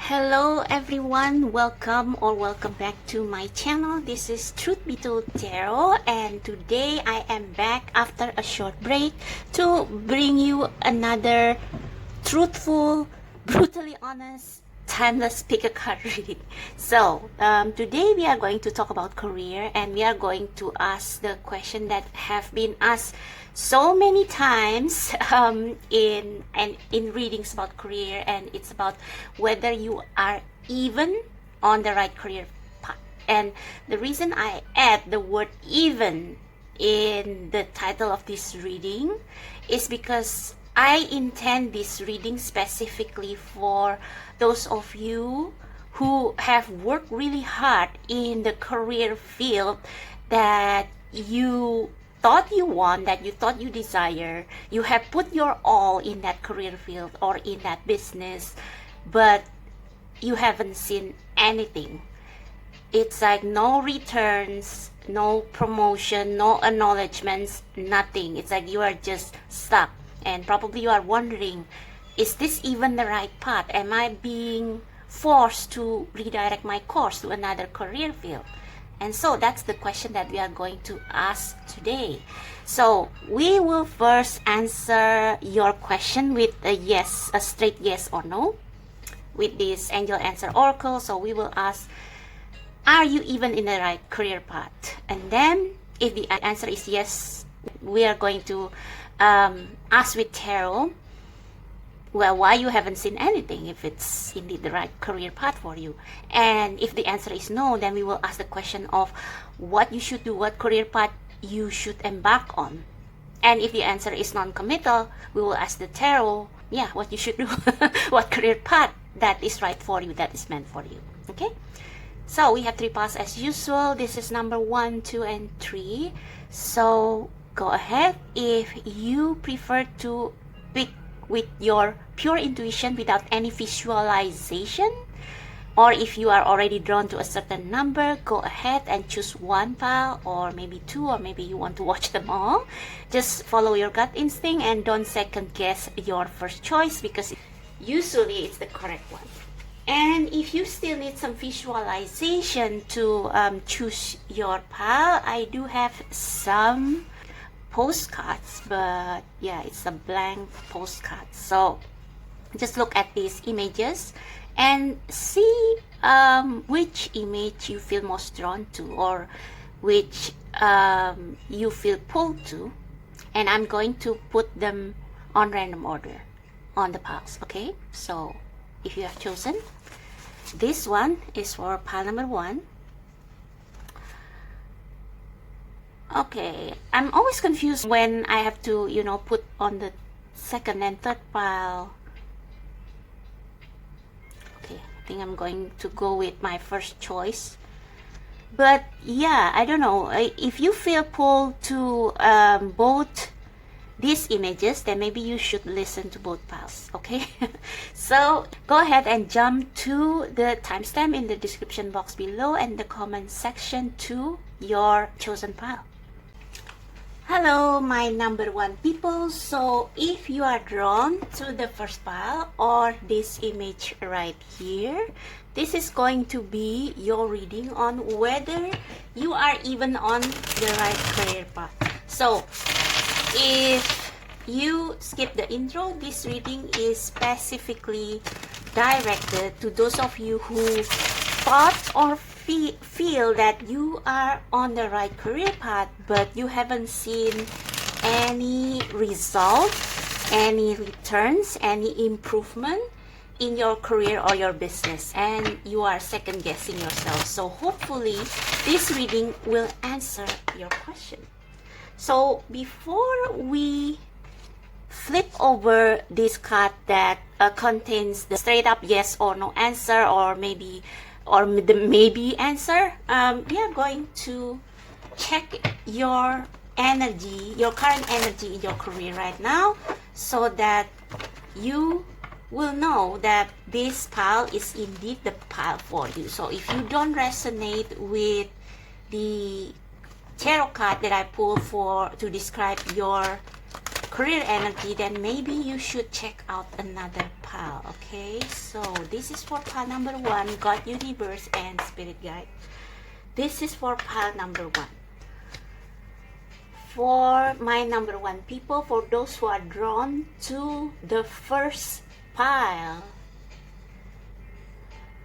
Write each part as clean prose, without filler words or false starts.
Hello everyone, welcome back to my channel. This is Truth Be Told Tarot, and today I am back after a short break to bring you another truthful, brutally honest, timeless pick a card reading. So today we are going to talk about career, and we are going to ask the question that have been asked so many times in readings about career, and it's about whether you are even on the right career path. And the reason I add the word even in the title of this reading is because I intend this reading specifically for those of you who have worked really hard in the career field that you thought you want, that you thought you desire. You have put your all in that career field or in that business, but you haven't seen anything. It's like no returns, no promotion, no acknowledgements, nothing. It's like you are just stuck, and probably you are wondering, is this even the right path? Am I being forced to redirect my course to another career field? And so that's the question that we are going to ask today. So we will first answer your question with a yes, a straight yes or no, with this angel answer oracle. So we will ask, are you even in the right career path? And then if the answer is yes, we are going to ask with tarot, well, why you haven't seen anything, if it's indeed the right career path for you. And if the answer is no, then we will ask the question of what you should do, what career path you should embark on. And if the answer is non-committal, we will ask the tarot, what you should do, what career path that is right for you, that is meant for you. Okay, so we have three paths as usual. This is number 1, 2, and 3. So go ahead if you prefer to pick with your pure intuition without any visualization, or if you are already drawn to a certain number, go ahead and choose one pile, or maybe 2, or maybe you want to watch them all. Just follow your gut instinct and don't second guess your first choice, because usually it's the correct one. And if you still need some visualization to choose your pile, I do have some postcards, but it's a blank postcard. So just look at these images and see which image you feel most drawn to, or which you feel pulled to, and I'm going to put them on random order on the piles. Okay, so if you have chosen, this one is for pile number 1. Okay, I'm always confused when I have to, put on the second and third pile. Okay, I think I'm going to go with my first choice. But I don't know. If you feel pulled to both these images, then maybe you should listen to both piles. Okay, so go ahead and jump to the timestamp in the description box below and the comment section to your chosen pile. Hello, my number 1 people. So if you are drawn to the first pile or this image right here, this is going to be your reading on whether you are even on the right career path. So if you skip the intro, this reading is specifically directed to those of you who thought or feel that you are on the right career path, but you haven't seen any result, any returns, any improvement in your career or your business, and you are second guessing yourself. So hopefully this reading will answer your question. So before we flip over this card that contains the straight up yes or no answer, or maybe the maybe answer, we are going to check your energy, your current energy in your career right now, so that you will know that this pile is indeed the pile for you. So if you don't resonate with the tarot card that I pulled to describe your career energy, then maybe you should check out another pile. Okay, so this is for pile number 1, God, Universe, and Spirit Guide. This is for pile number 1. For my number 1 people, for those who are drawn to the first pile,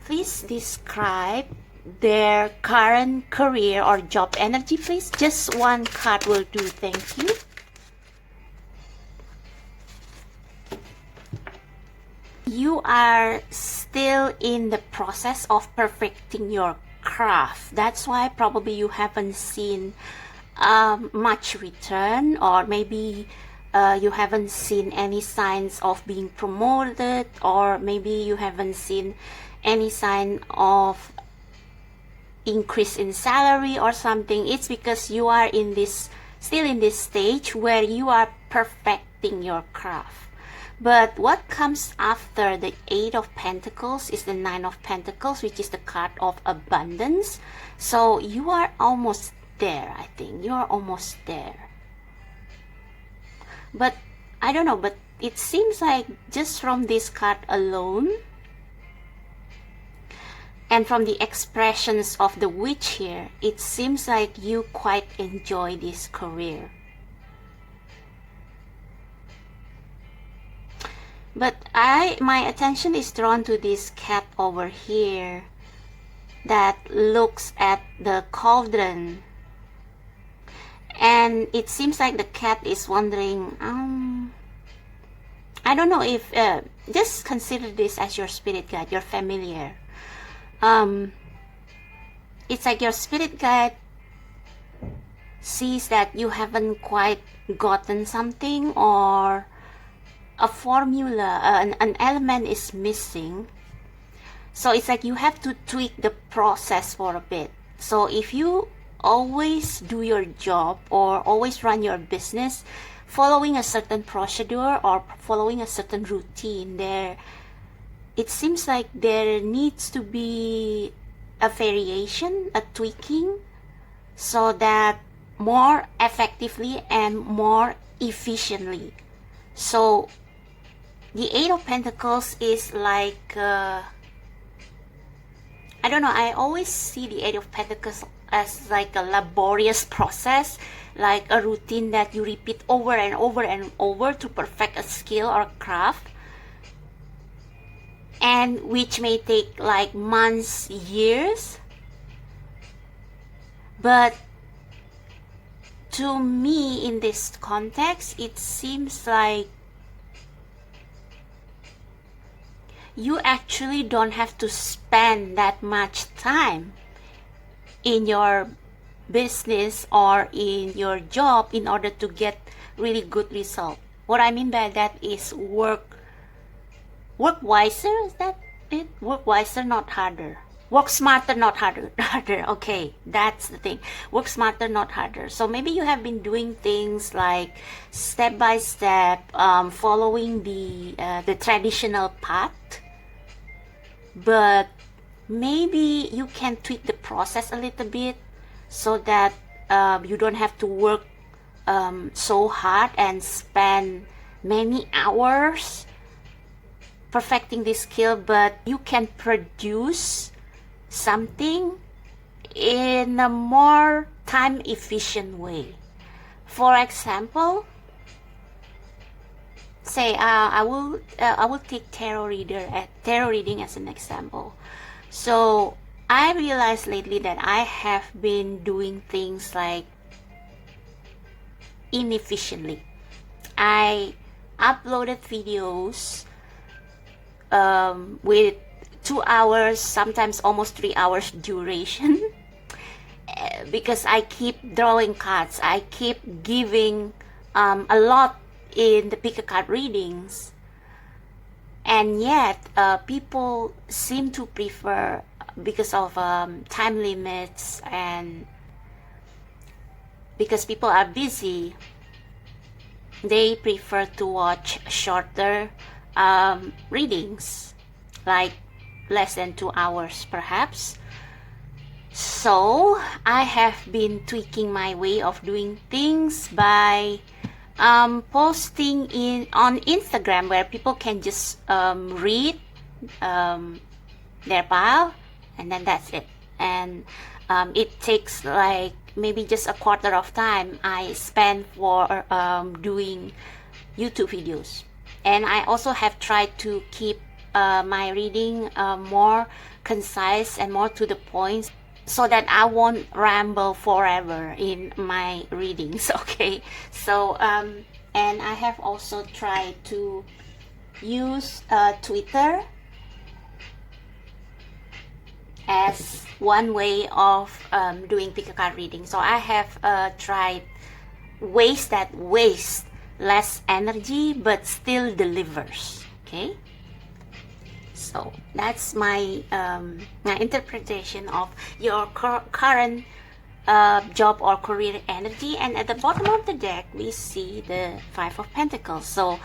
please describe their current career or job energy, please. Just one card will do. Thank you. You are still in the process of perfecting your craft. That's why probably you haven't seen much return, or maybe you haven't seen any signs of being promoted, or maybe you haven't seen any sign of increase in salary or something. It's because you are in this, still in this stage where you are perfecting your craft. But what comes after the 8 of Pentacles is the 9 of Pentacles, which is the card of abundance. So you are almost there. I think you are almost there. But I don't know, but it seems like just from this card alone, and from the expressions of the witch here, it seems like you quite enjoy this career. But my attention is drawn to this cat over here that looks at the cauldron. And it seems like the cat is wondering, I don't know if, just consider this as your spirit guide, your familiar. It's like your spirit guide sees that you haven't quite gotten something, or a formula, an element is missing. So it's like you have to tweak the process for a bit. So if you always do your job or always run your business following a certain procedure or following a certain routine, there it seems like there needs to be a variation, a tweaking, so that more effectively and more efficiently. So the 8 of Pentacles is like, I don't know, I always see the 8 of Pentacles as like a laborious process, like a routine that you repeat over and over and over to perfect a skill or craft, and which may take like months, years. But to me, in this context, it seems like you actually don't have to spend that much time in your business or in your job in order to get really good result. What I mean by that is work wiser, is that it? Work wiser, not harder. Work smarter, not harder. Okay, that's the thing. Work smarter, not harder. So maybe you have been doing things like step by step, following the traditional path, but maybe you can tweak the process a little bit so that you don't have to work so hard and spend many hours perfecting this skill, but you can produce something in a more time efficient way. For example, say I will take tarot reading as an example. So I realized lately that I have been doing things like inefficiently. I uploaded videos with 2 hours, sometimes almost 3 hours duration, because I keep drawing cards. I keep giving a lot in the pick a card readings, and yet people seem to prefer, because of time limits and because people are busy, they prefer to watch shorter readings, like less than 2 hours perhaps. So I have been tweaking my way of doing things by posting on Instagram where people can just read their pile, and then that's it. And it takes like maybe just a quarter of time I spend for doing YouTube videos. And I also have tried to keep my reading more concise and more to the point, so that I won't ramble forever in my readings. Okay, so and I have also tried to use Twitter as one way of doing pick a card reading. So I have tried ways that waste less energy but still delivers. Okay, so that's my my interpretation of your current job or career energy. And at the bottom of the deck we see the Five of Pentacles. So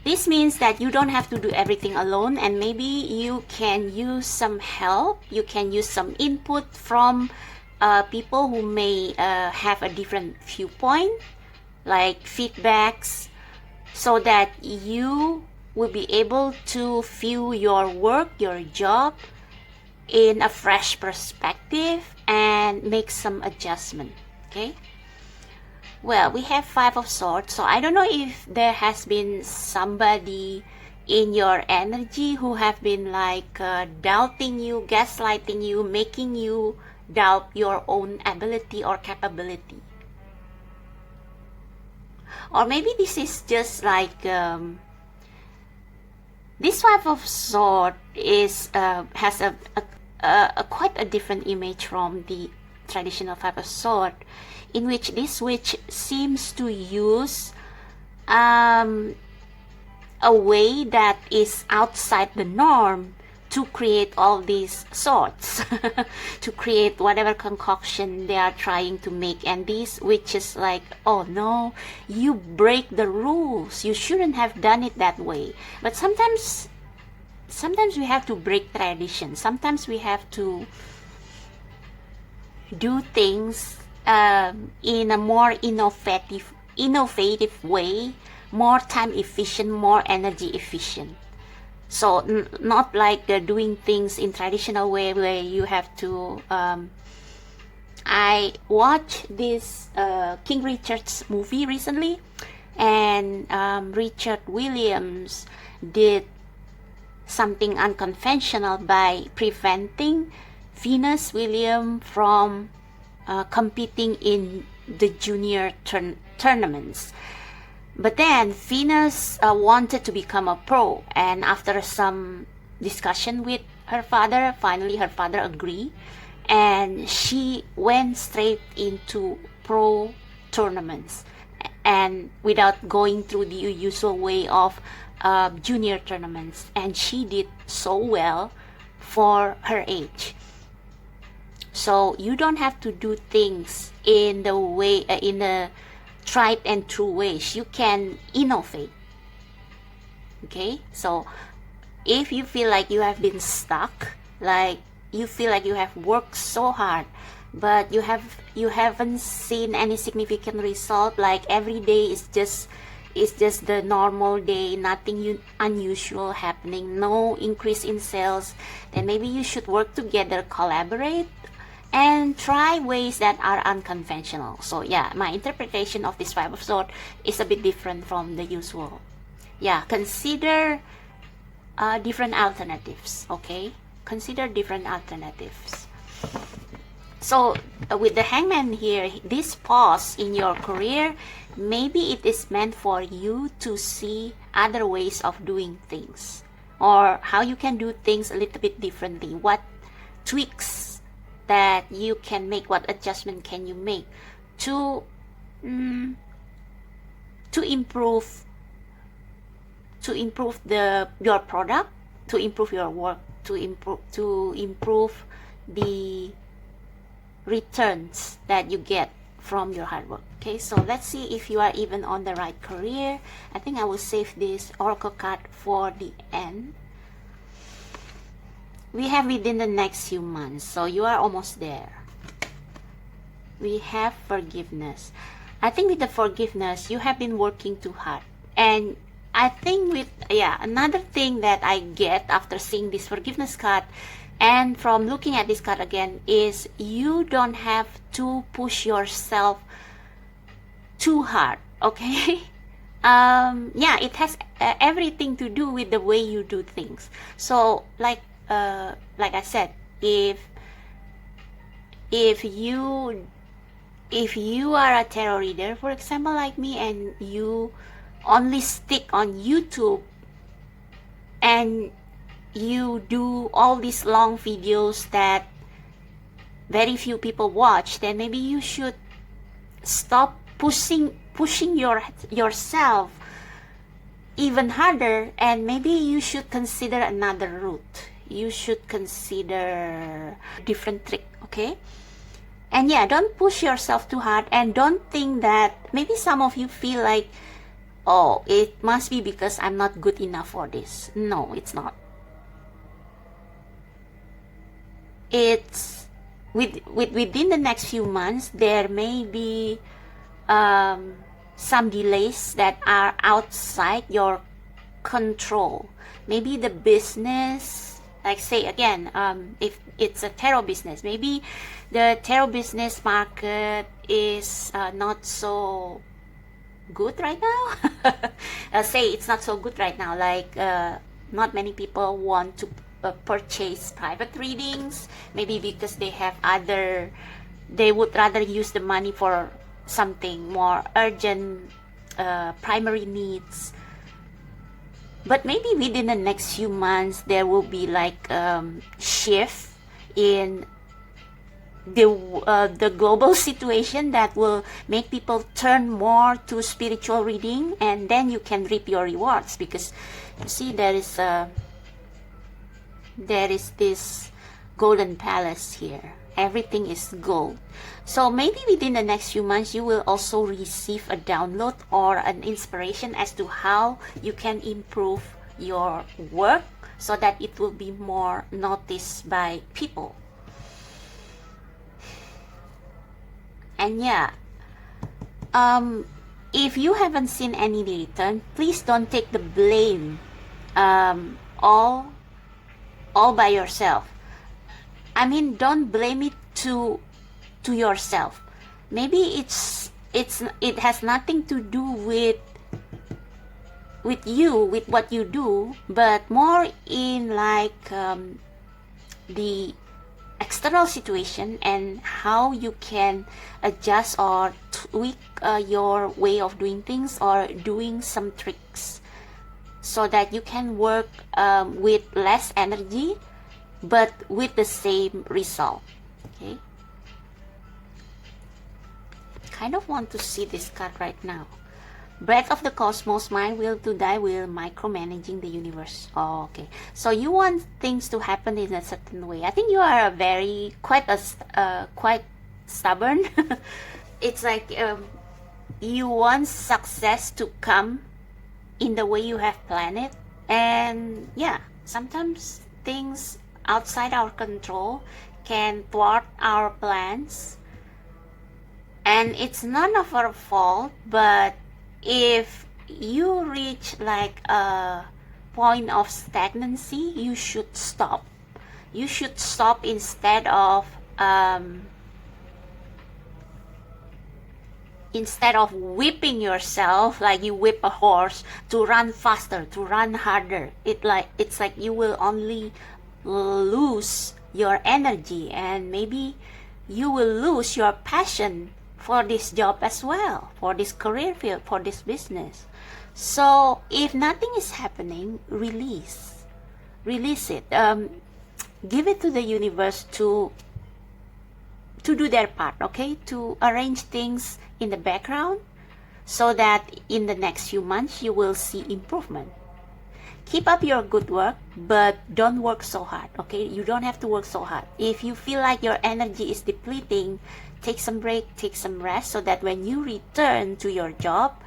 this means that you don't have to do everything alone, and maybe you can use some help, you can use some input from people who may have a different viewpoint, like feedbacks, so that you will be able to view your work, your job in a fresh perspective and make some adjustment. Okay, well, we have Five of Swords, so I don't know if there has been somebody in your energy who have been like doubting you, gaslighting you, making you doubt your own ability or capability. Or maybe this is just like this Five of Swords is has a quite a different image from the traditional Five of Swords, in which this witch seems to use a way that is outside the norm to create all these swords, to create whatever concoction they are trying to make. And these witches like, oh no, you break the rules, you shouldn't have done it that way. But sometimes we have to break tradition. Sometimes we have to do things in a more innovative way, more time efficient, more energy efficient. So not like doing things in traditional way where you have to I watched this King Richard's movie recently, and Richard Williams did something unconventional by preventing Venus Williams from competing in the junior tournaments. But then Venus wanted to become a pro, and after some discussion with her father, finally her father agreed, and she went straight into pro tournaments, and without going through the usual way of junior tournaments. And she did so well for her age. So you don't have to do things in the way in the tried and true ways. You can innovate. Okay, so if you feel like you have been stuck, like you feel like you have worked so hard but you haven't seen any significant result, like every day is just the normal day, nothing unusual happening, no increase in sales, then maybe you should work together, collaborate, and try ways that are unconventional. So yeah, my interpretation of this Five of Swords is a bit different from the usual. Yeah, consider different alternatives. Okay, consider different alternatives. So with the Hangman here, this pause in your career, maybe it is meant for you to see other ways of doing things, or how you can do things a little bit differently. What tweaks that you can make, what adjustment can you make to improve your product, to improve your work, to improve the returns that you get from your hard work. Okay, so let's see if you are even on the right career. I think I will save this oracle card for the end. We have within the next few months, so you are almost there. We have forgiveness. I think with the forgiveness, you have been working too hard. And I think with, yeah, another thing that I get after seeing this forgiveness card and from looking at this card again is you don't have to push yourself too hard, okay? Yeah, it has everything to do with the way you do things. So like I said, if you are a tarot reader, for example, like me, and you only stick on YouTube and you do all these long videos that very few people watch, then maybe you should stop pushing yourself even harder, and maybe you should consider another route. You should consider different trick, okay? And yeah, don't push yourself too hard, and don't think that maybe some of you feel like, oh, it must be because I'm not good enough for this. No, it's not. It's within the next few months, there may be some delays that are outside your control. Maybe the business, like say again, if it's a tarot business, maybe the tarot business market is not so good right now. Say it's not so good right now, like not many people want to purchase private readings, maybe because they would rather use the money for something more urgent, primary needs. But maybe within the next few months there will be like shift in the global situation that will make people turn more to spiritual reading, and then you can reap your rewards, because you see there is this golden palace here. Everything is gold. So maybe within the next few months you will also receive a download or an inspiration as to how you can improve your work so that it will be more noticed by people. And yeah, if you haven't seen any return, please don't take the blame all by yourself. I mean, don't blame it to yourself. Maybe it has nothing to do with you, with what you do, but more in like the external situation and how you can adjust or tweak your way of doing things, or doing some tricks so that you can work with less energy but with the same result. Okay, kind of want to see this card right now. Breath of the cosmos, my will to thy will, micromanaging the universe. Oh, okay, so you want things to happen in a certain way. I think you are quite stubborn. It's like you want success to come in the way you have planned it. And yeah, sometimes things outside our control can thwart our plans, and it's none of our fault. But if you reach like a point of stagnancy, you should stop. You should stop instead of whipping yourself like you whip a horse to run faster, to run harder. It's like you will only lose your energy, and maybe you will lose your passion for this job as well, for this career field, for this business. So if nothing is happening, release it. Give it to the universe to do their part, okay, to arrange things in the background so that in the next few months you will see improvement. Keep up your good work, but don't work so hard, okay? You don't have to work so hard. If you feel like your energy is depleting, take some break, take some rest, so that when you return to your job,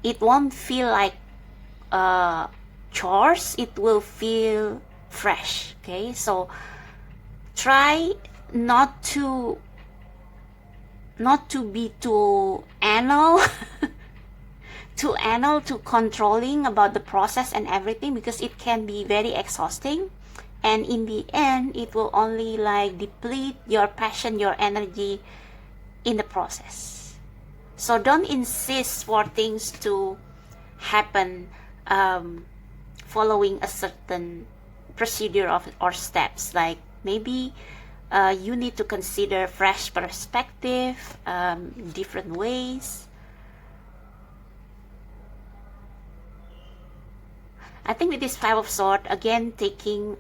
it won't feel like chores, it will feel fresh, okay? So try not to not to be too anal, too controlling about the process and everything, because it can be very exhausting, and in the end it will only like deplete your passion, your energy in the process. So don't insist for things to happen following a certain procedure or steps. Like maybe you need to consider fresh perspective, different ways. I think with this Five of Swords, again taking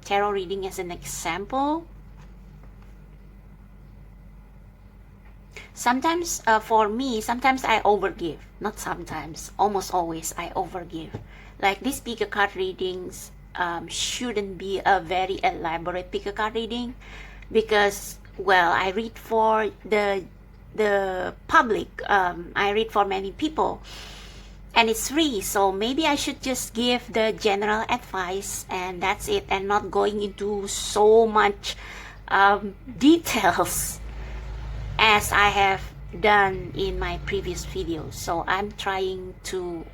tarot reading as an example, sometimes for me, sometimes I overgive. Not sometimes, almost always I overgive. Like these pick a card readings shouldn't be a very elaborate pick a card reading, because, well, I read for the public, I read for many people, and it's free, so maybe I should just give the general advice and that's it, and not going into so much details as I have done in my previous videos. So I'm trying to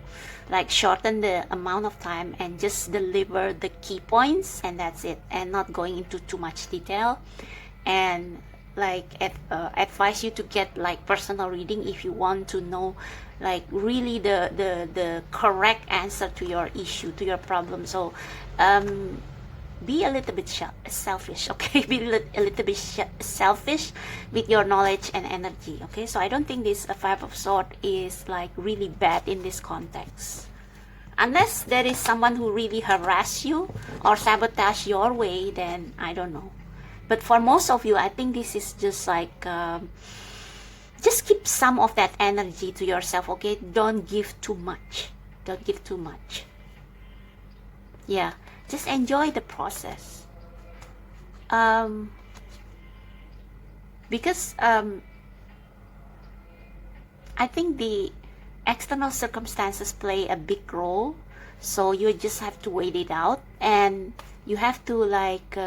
like shorten the amount of time and just deliver the key points, and that's it, and not going into too much detail, and like advise you to get like personal reading if you want to know like really the correct answer to your issue, to your problem. So be a little bit selfish, okay? Be a little bit selfish with your knowledge and energy, okay? So I don't think this Five of Swords is like really bad in this context, unless there is someone who really harass you or sabotage your way, then I don't know. But for most of you, I think this is just like just keep some of that energy to yourself, okay? Don't give too much. Don't give too much. Yeah, just enjoy the process. Because I think the external circumstances play a big role, so you just have to wait it out, and you have to like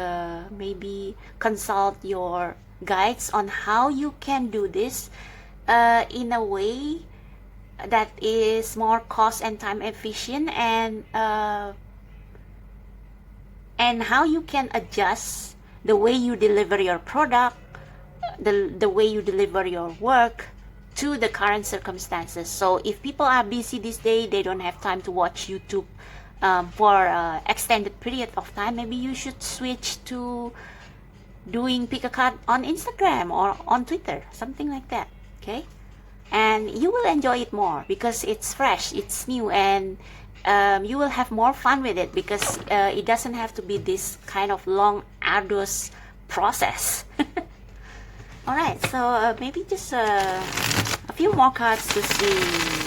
maybe consult your guides on how you can do this in a way that is more cost and time efficient, and how you can adjust the way you deliver your product, the way you deliver your work to the current circumstances. So if people are busy this day, they don't have time to watch YouTube for extended period of time, maybe you should switch to doing pick a card on Instagram or on Twitter, something like that, okay? And you will enjoy it more because it's fresh, it's new, and you will have more fun with it, because it doesn't have to be this kind of long, arduous process. All right, so maybe just a few more cards to see.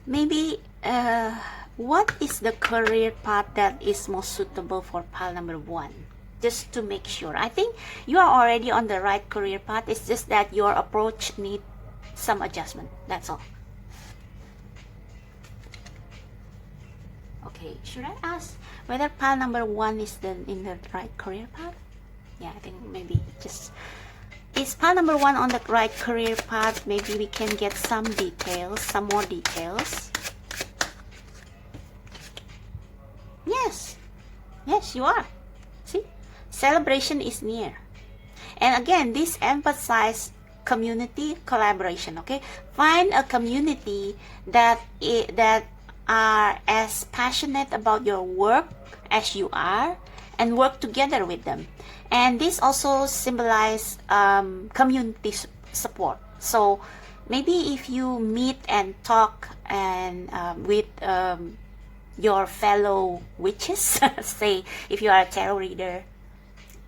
Maybe what is the career path that is most suitable for pile number 1? Just to make sure. I think you are already on the right career path. It's just that your approach needs some adjustment. That's all. Okay, should I ask whether pile number 1 is in the right career path? Yeah, I think maybe just... Is pile number 1 on the right career path? Maybe we can get some details, some more details. Yes. Yes, you are. See? Celebration is near. And again, this emphasizes community collaboration, okay? Find a community that are as passionate about your work as you are, and work together with them. And this also symbolizes community support. So maybe if you meet and talk and with your fellow witches, say if you are a tarot reader,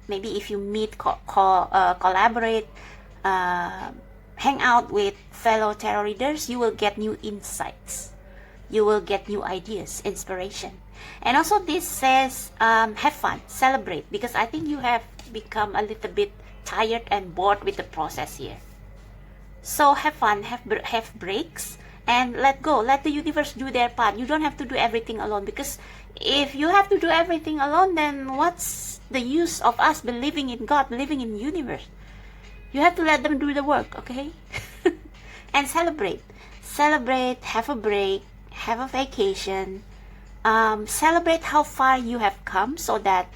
maybe if you meet, collaborate, hang out with fellow tarot readers, you will get new insights. You will get new ideas, inspiration. And also this says have fun, celebrate, because I think you have become a little bit tired and bored with the process here. So have fun, have breaks, and let go. Let the universe do their part. You don't have to do everything alone, because if you have to do everything alone, then what's the use of us believing in God, believing in the universe? You have to let them do the work, okay? And celebrate. Celebrate, have a break, have a vacation. Celebrate how far you have come, so that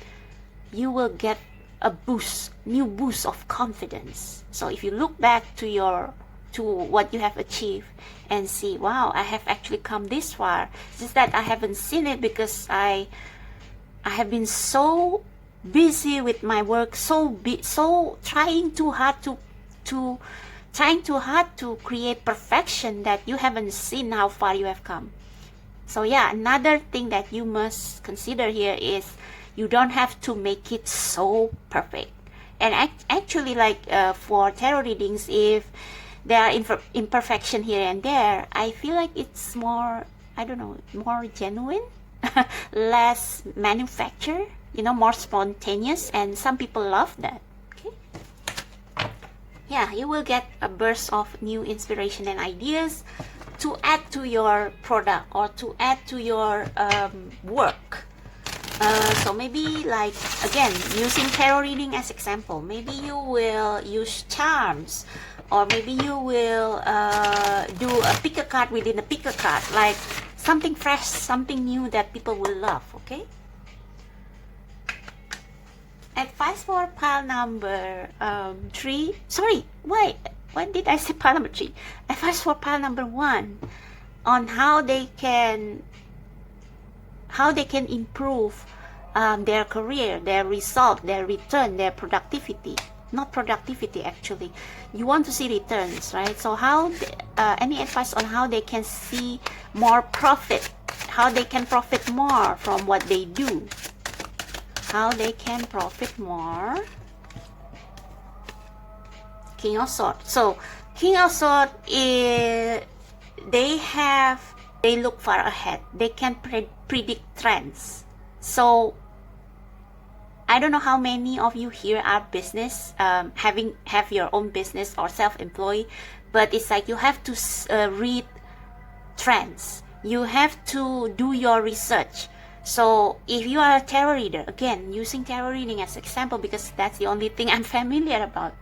you will get a boost, new boost of confidence. So if you look back to what you have achieved and see, wow, I have actually come this far. It's just that I haven't seen it because I have been so busy with my work, so trying too hard to create perfection, that you haven't seen how far you have come. So yeah, another thing that you must consider here is you don't have to make it so perfect. And actually, like for tarot readings, if there are imperfection here and there, I feel like it's more, I don't know, more genuine, less manufactured, more spontaneous, and some people love that. Okay, yeah, you will get a burst of new inspiration and ideas to add to your product or to add to your work. So maybe, like, again, using tarot reading as example, maybe you will use charms, or maybe you will do a pick a card within a pick a card, like something fresh, something new that people will love. Okay, advice for pile number 3. Sorry, why did I say pile number 3? Advice for pile number 1 on how they can improve their career, their result, their return, their productivity. Not productivity, actually. You want to see returns, right? So any advice on how they can see more profit, how they can profit more from what they do, how they can profit more. King of Swords. So King of Swords is, they look far ahead. They can predict trends. So I don't know how many of you here are business, have your own business or self-employed, but it's like you have to read trends. You have to do your research. So if you are a tarot reader, again, using tarot reading as example because that's the only thing I'm familiar about,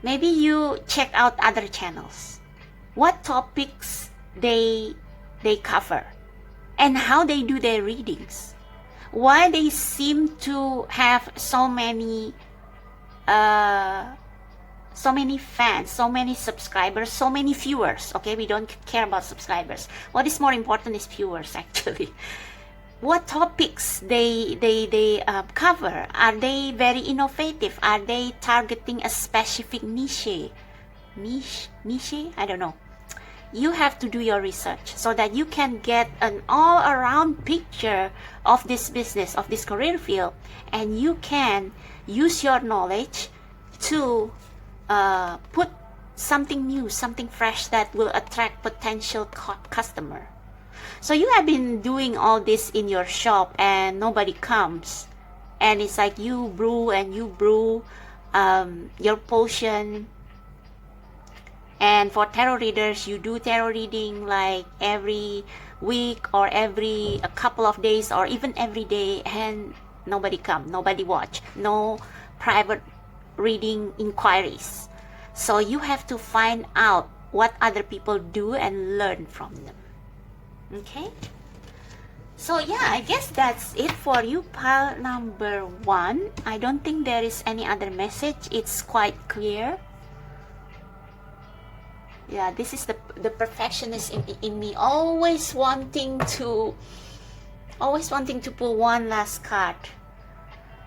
maybe you check out other channels. What topics they cover and how they do their readings. Why they seem to have so many fans, so many subscribers, so many viewers. Okay, we don't care about subscribers. What is more important is viewers, actually. What topics they cover? Are they very innovative? Are they targeting a specific niche? I don't know. You have to do your research so that you can get an all-around picture of this business, of this career field, and you can use your knowledge to put something new, something fresh that will attract potential customer. So you have been doing all this in your shop and nobody comes, and it's like you brew your potion. And for tarot readers, you do tarot reading like every week or every a couple of days or even every day, and nobody come, nobody watch, no private reading inquiries. So you have to find out what other people do and learn from them. Okay, so yeah, I guess that's it for you, pile number 1. I don't think there is any other message. It's quite clear. Yeah, this is the perfectionist in me, always wanting to pull one last card.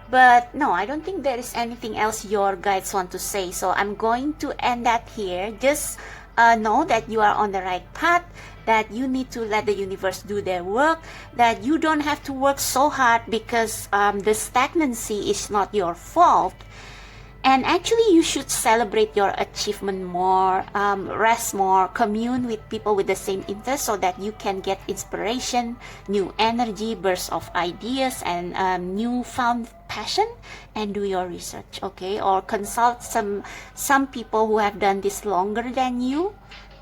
But no, I don't think there is anything else your guides want to say. So I'm going to end that here. Just know that you are on the right path, that you need to let the universe do their work, that you don't have to work so hard because the stagnancy is not your fault. And actually, you should celebrate your achievement more, rest more, commune with people with the same interest so that you can get inspiration, new energy, bursts of ideas, and newfound passion, and do your research, okay? Or consult some people who have done this longer than you,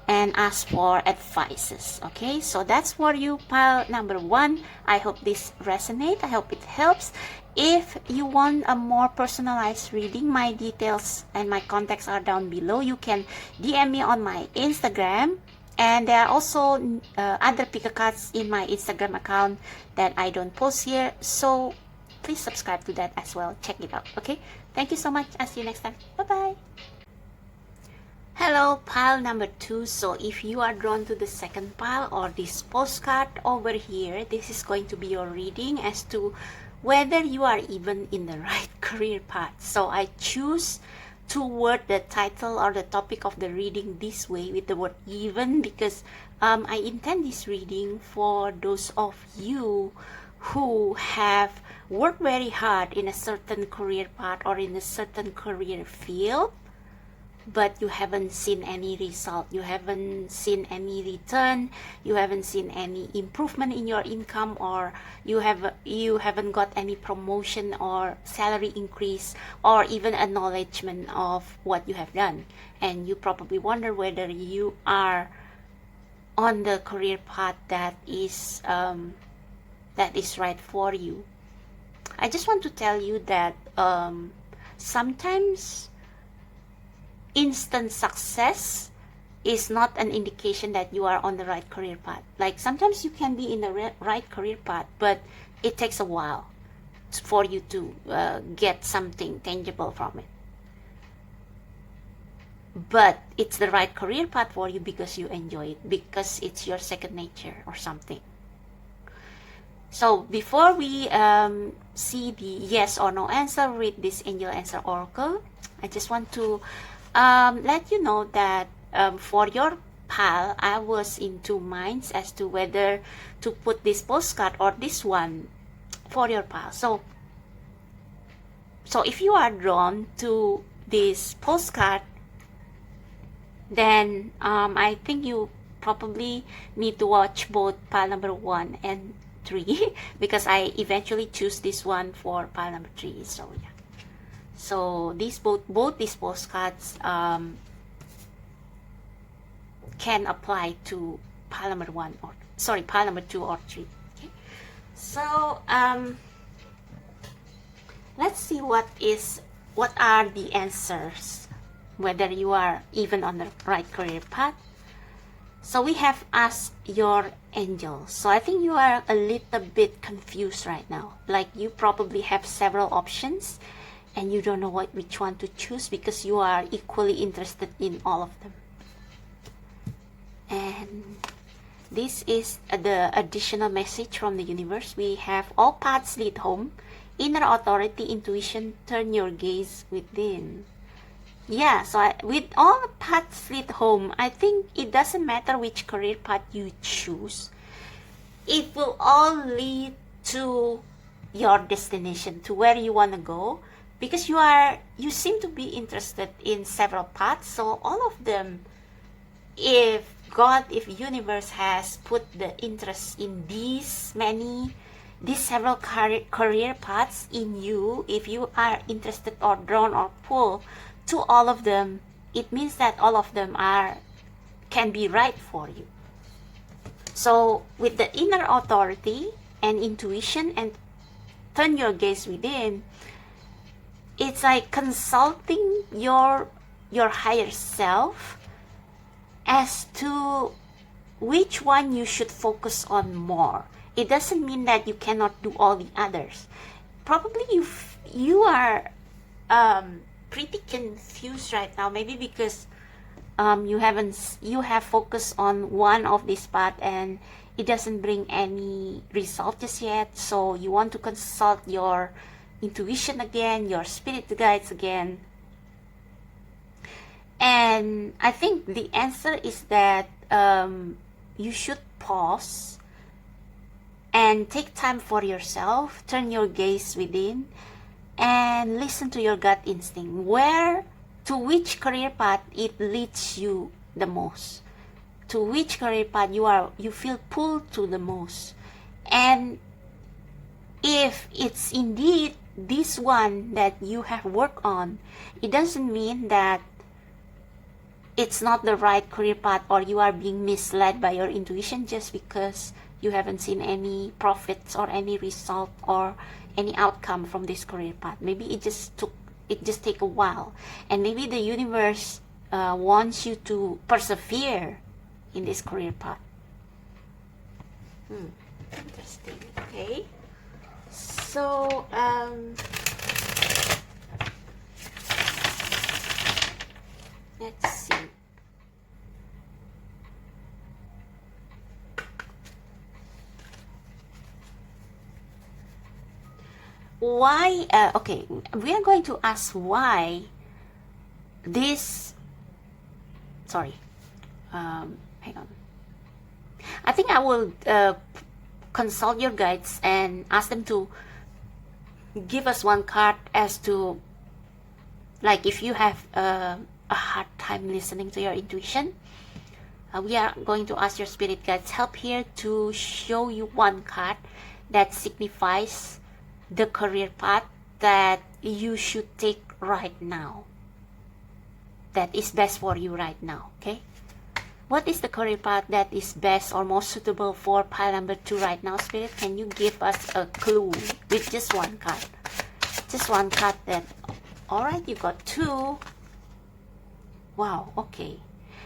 and ask for advices. Okay, so that's for you, pile number 1. I hope this resonates. I hope it helps. If you want a more personalized reading, my details and my contacts are down below. You can DM me on my Instagram, and there are also other pick a cards in my Instagram account that I don't post here, so please subscribe to that as well. Check it out. Okay, thank you so much. I'll see you next time. Bye bye. Hello, pile number 2. So if you are drawn to the second pile or this postcard over here, this is going to be your reading as to whether you are even in the right career path. So I choose to word the title or the topic of the reading this way with the word even, because I intend this reading for those of you who have worked very hard in a certain career path or in a certain career field, but you haven't seen any result, you haven't seen any return, you haven't seen any improvement in your income, or you haven't got any promotion or salary increase or even acknowledgement of what you have done, and you probably wonder whether you are on the career path that is right for you. I just want to tell you that sometimes instant success is not an indication that you are on the right career path. Like sometimes you can be in the right career path, but it takes a while for you to get something tangible from it. But it's the right career path for you because you enjoy it, because it's your second nature or something. So before we see the yes or no answer with this angel answer oracle, I just want to let you know that for your pile, I was in two minds as to whether to put this postcard or this one for your pile. So if you are drawn to this postcard, then I think you probably need to watch both pile number 1 and 3 because I eventually choose this one for pile number 3. So yeah. So these both these postcards can apply to pile number 1 or pile number 2 or 3. Okay. So let's see what are the answers, whether you are even on the right career path. So we have asked your angel. So I think you are a little bit confused right now. Like you probably have several options and you don't know which one to choose because you are equally interested in all of them. And this is the additional message from the universe. We have all paths lead home, inner authority, intuition, turn your gaze within. Yeah, so with all paths lead home, I think it doesn't matter which career path you choose. It will all lead to your destination, to where you want to go, because you seem to be interested in several paths. So all of them, if universe has put the interest in these several career paths in you, if you are interested or drawn or pulled to all of them, it means that all of them can be right for you. So with the inner authority and intuition and turn your gaze within, it's like consulting your higher self as to which one you should focus on more. It doesn't mean that you cannot do all the others. Probably you are pretty confused right now, maybe because you have focused on one of this path and it doesn't bring any result just yet. So you want to consult your intuition again, your spirit guides again. And I think the answer is that you should pause and take time for yourself, turn your gaze within, and listen to your gut instinct. To which career path it leads you the most, to which career path you feel pulled to the most. And if it's indeed this one that you have worked on, it doesn't mean that it's not the right career path, or you are being misled by your intuition just because you haven't seen any profits or any result or any outcome from this career path. Maybe it just take a while, and maybe the universe wants you to persevere in this career path. Interesting. Okay, so let's see. Why, okay, we are going to ask why this, sorry, hang on. I think I will consult your guides and ask them to give us one card as to, like, if you have a hard time listening to your intuition, we are going to ask your spirit guides help here to show you one card that signifies the career path that you should take right now, that is best for you right now. Okay, what is the career path that is best or most suitable for pile number 2 right now, Spirit? Can you give us a clue with just one card? Just one card. That, alright, you got 2. Wow, okay,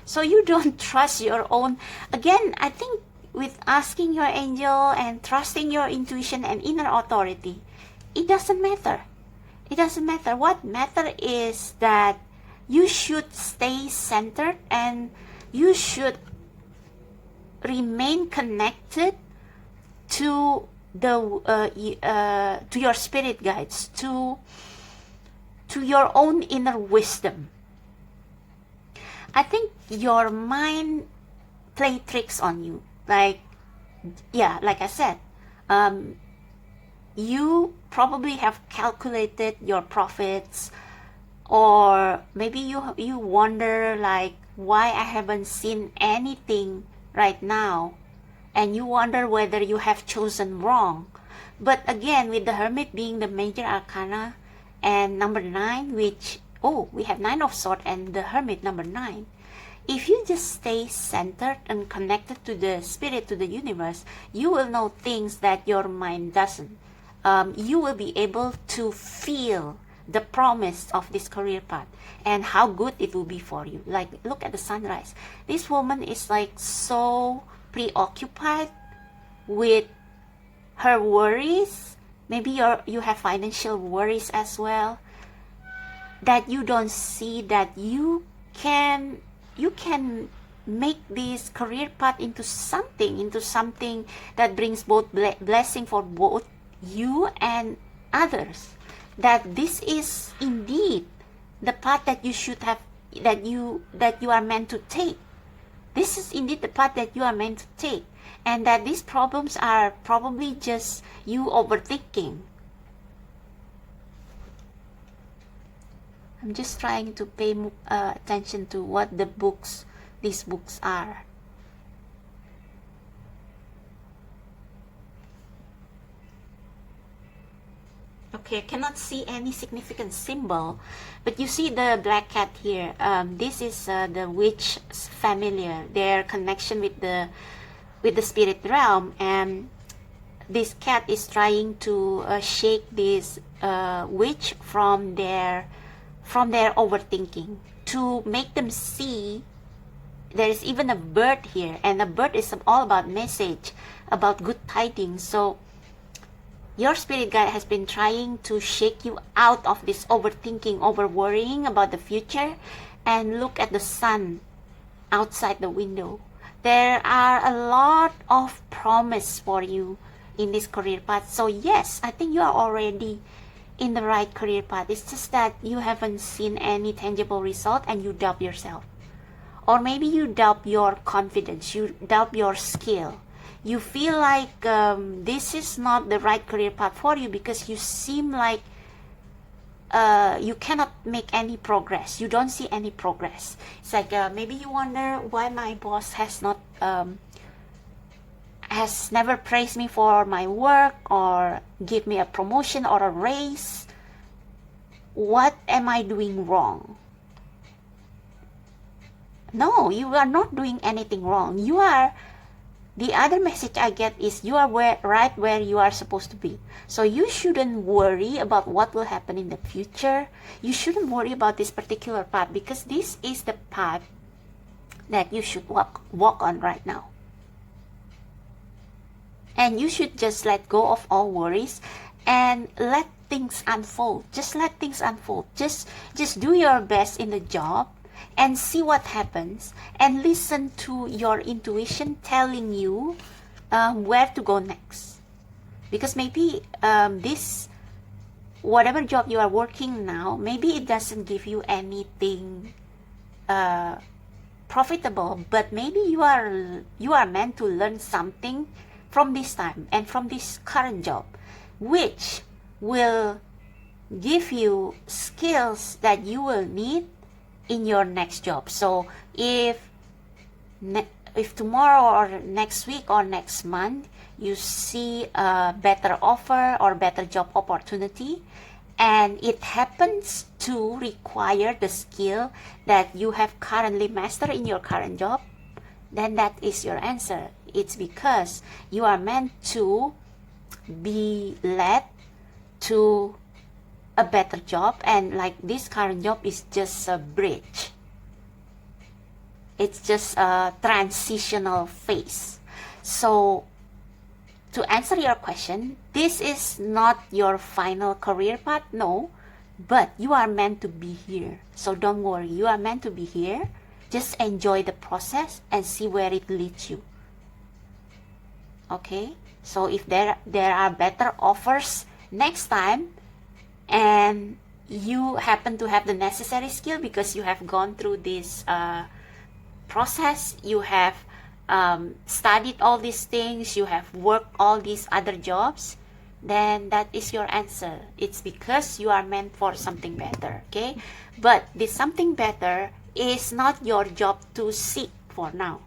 so you don't trust your own. Again, I think with asking your angel and trusting your intuition and inner authority, it doesn't matter. It doesn't matter. What matters is that you should stay centered and you should remain connected to the to your spirit guides, to your own inner wisdom. I think your mind play tricks on you. Like, yeah, like I said, you probably have calculated your profits, or maybe you wonder like why I haven't seen anything right now, and you wonder whether you have chosen wrong. But again, with the Hermit being the major arcana and number 9, which, oh, we have 9 of Swords and the Hermit number 9. If you just stay centered and connected to the spirit, to the universe, you will know things that your mind doesn't. You will be able to feel the promise of this career path and how good it will be for you. Like, look at the sunrise. This woman is like so preoccupied with her worries. Maybe you have financial worries as well, that you don't see that you can make this career path into something that brings both blessing for both you and others. That this is indeed the path that you should have, that you are meant to take. This is indeed the path that you are meant to take, and that these problems are probably just you overthinking. I'm just trying to pay attention to what these books are. Okay, I cannot see any significant symbol, but you see the black cat here. This is the witch familiar, their connection with the spirit realm, and this cat is trying to shake this witch from their overthinking, to make them see. There is even a bird here, and the bird is all about message, about good tidings. So your spirit guide has been trying to shake you out of this overthinking, over worrying about the future, and look at the sun outside the window. There are a lot of promise for you in this career path. So yes, I think you are already in the right career path. It's just that you haven't seen any tangible result and you doubt yourself. Or maybe you doubt your confidence, you doubt your skill. You feel like this is not the right career path for you because you seem like you cannot make any progress. You don't see any progress. It's like maybe you wonder why my boss has never praised me for my work or give me a promotion or a raise. What am I doing wrong? No, you are not doing anything wrong. The other message I get is you are right where you are supposed to be. So you shouldn't worry about what will happen in the future. You shouldn't worry about this particular path, because this is the path that you should walk on right now. And you should just let go of all worries and let things unfold. Just let things unfold. Just do your best in the job and see what happens, and listen to your intuition telling you where to go next. Because maybe this, whatever job you are working now, maybe it doesn't give you anything profitable, but maybe you are meant to learn something from this time and from this current job, which will give you skills that you will need in your next job. So if tomorrow or next week or next month you see a better offer or better job opportunity, and it happens to require the skill that you have currently mastered in your current job, then that is your answer. It's because you are meant to be led to a better job, and like this current job is just a bridge. It's just a transitional phase. So to answer your question, this is not your final career path, no, but you are meant to be here. So don't worry, you are meant to be here. Just enjoy the process and see where it leads you. Okay, so if there are better offers next time, and you happen to have the necessary skill because you have gone through this process, you have studied all these things, you have worked all these other jobs, then that is your answer. It's because you are meant for something better. Okay, but this something better is not your job to seek for now.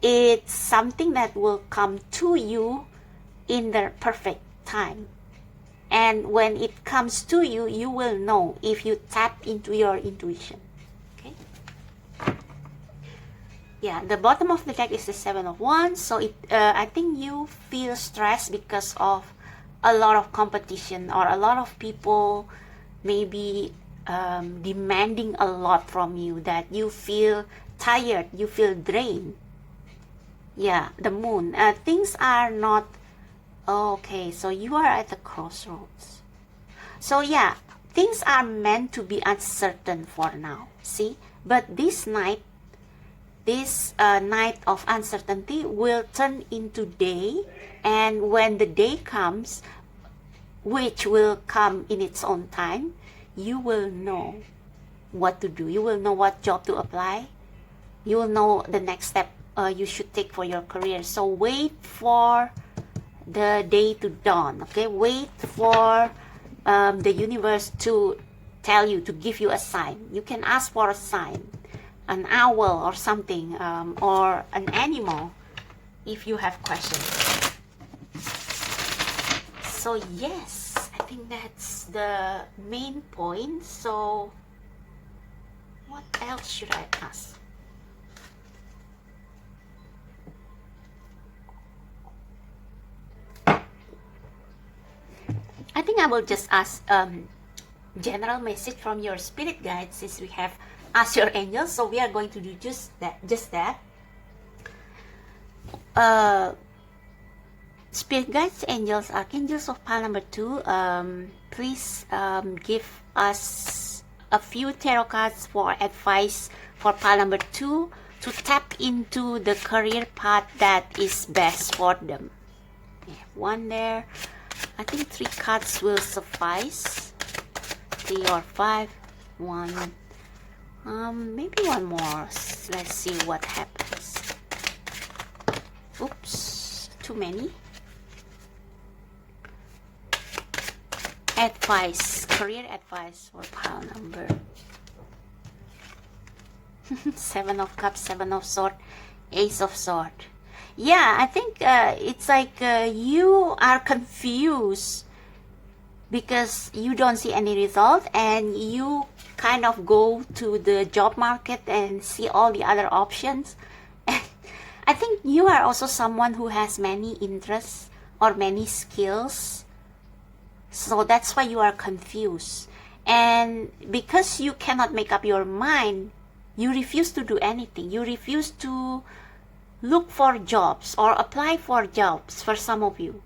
It's something that will come to you in the perfect time. And when it comes to you, you will know if you tap into your intuition. Okay? Yeah, the bottom of the deck is the Seven of Wands. So I think you feel stressed because of a lot of competition, or a lot of people maybe demanding a lot from you, that you feel tired, you feel drained. Yeah, the Moon. Things are not okay. So you are at the crossroads. So yeah, things are meant to be uncertain for now. See, but this night of uncertainty will turn into day, and when the day comes, which will come in its own time, you will know what to do. You will know what job to apply. You will know the next step you should take for your career. So wait for the day to dawn. Okay, wait for the universe to tell you, to give you a sign. You can ask for a sign, an owl or something, or an animal, if you have questions. So yes, I think that's the main point. So what else should I ask? I think I will just ask general message from your spirit guides, since we have asked your angels. So we are going to do just that. Spirit guides, angels, archangels of pile number 2, please give us a few tarot cards for advice for pile number 2 to tap into the career path that is best for them. Yeah, one there. I think 3 cards will suffice. 3 or 5. 1. Maybe one more. Let's see what happens. Oops, too many. Advice, career advice for pile number 7 of Cups, 7 of Swords, Ace of Swords. Yeah, I think it's like you are confused because you don't see any result, and you kind of go to the job market and see all the other options. And I think you are also someone who has many interests or many skills. So that's why you are confused. And because you cannot make up your mind, you refuse to do anything. You refuse to look for jobs or apply for jobs for some of you.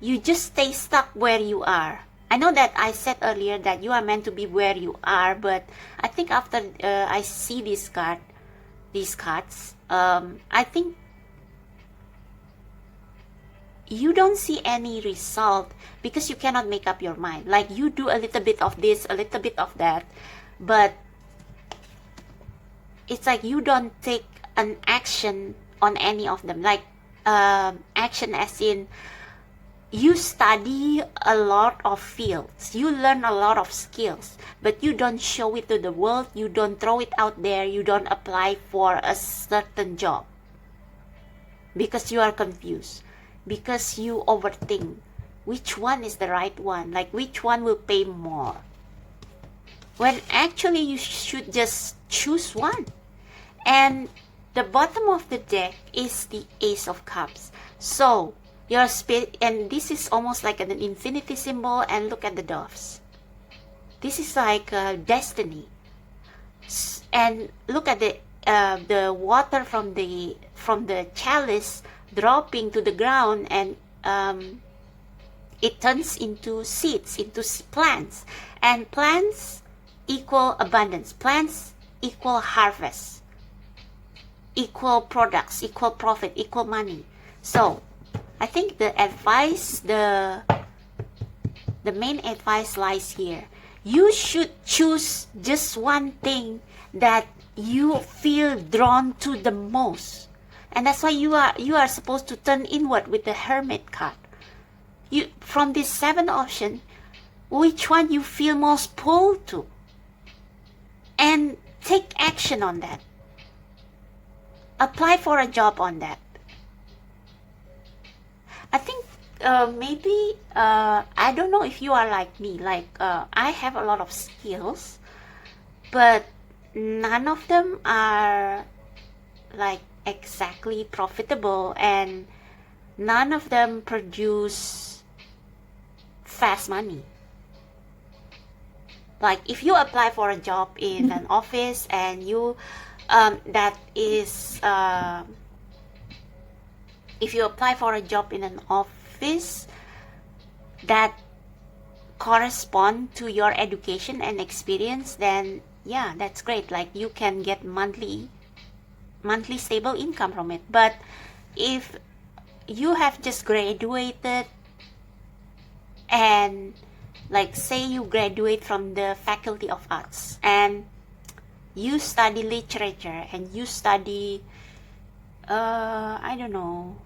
You just stay stuck where you are. I know that I said earlier that you are meant to be where you are, but I think after I see these cards, I think you don't see any result because you cannot make up your mind. Like, you do a little bit of this, a little bit of that, but it's like you don't take an action on any of them. Like, action as in, you study a lot of fields, you learn a lot of skills, but you don't show it to the world, you don't throw it out there, you don't apply for a certain job because you are confused, because you overthink which one is the right one, like which one will pay more, when actually you should just choose one. And the bottom of the deck is the Ace of Cups. So your spirit, and this is almost like an infinity symbol, and look at the doves. This is like destiny. And look at the water from the chalice dropping to the ground, and it turns into seeds, into plants. And plants equal abundance. Plants equal harvest, equal products, equal profit, equal money. So I think the advice, the main advice lies here. You should choose just one thing that you feel drawn to the most. And that's why you are supposed to turn inward with the Hermit card. You, from these 7 options, which one you feel most pulled to, and take action on that. Apply for a job on that. I think maybe I don't know if you are like me. Like, I have a lot of skills, but none of them are like exactly profitable, and none of them produce fast money. Like, if you apply for a job in an office and you if you apply for a job in an office that correspond to your education and experience, then yeah, that's great. Like, you can get monthly stable income from it. But if you have just graduated, and like, say you graduate from the Faculty of Arts and you study literature, and you study I don't know,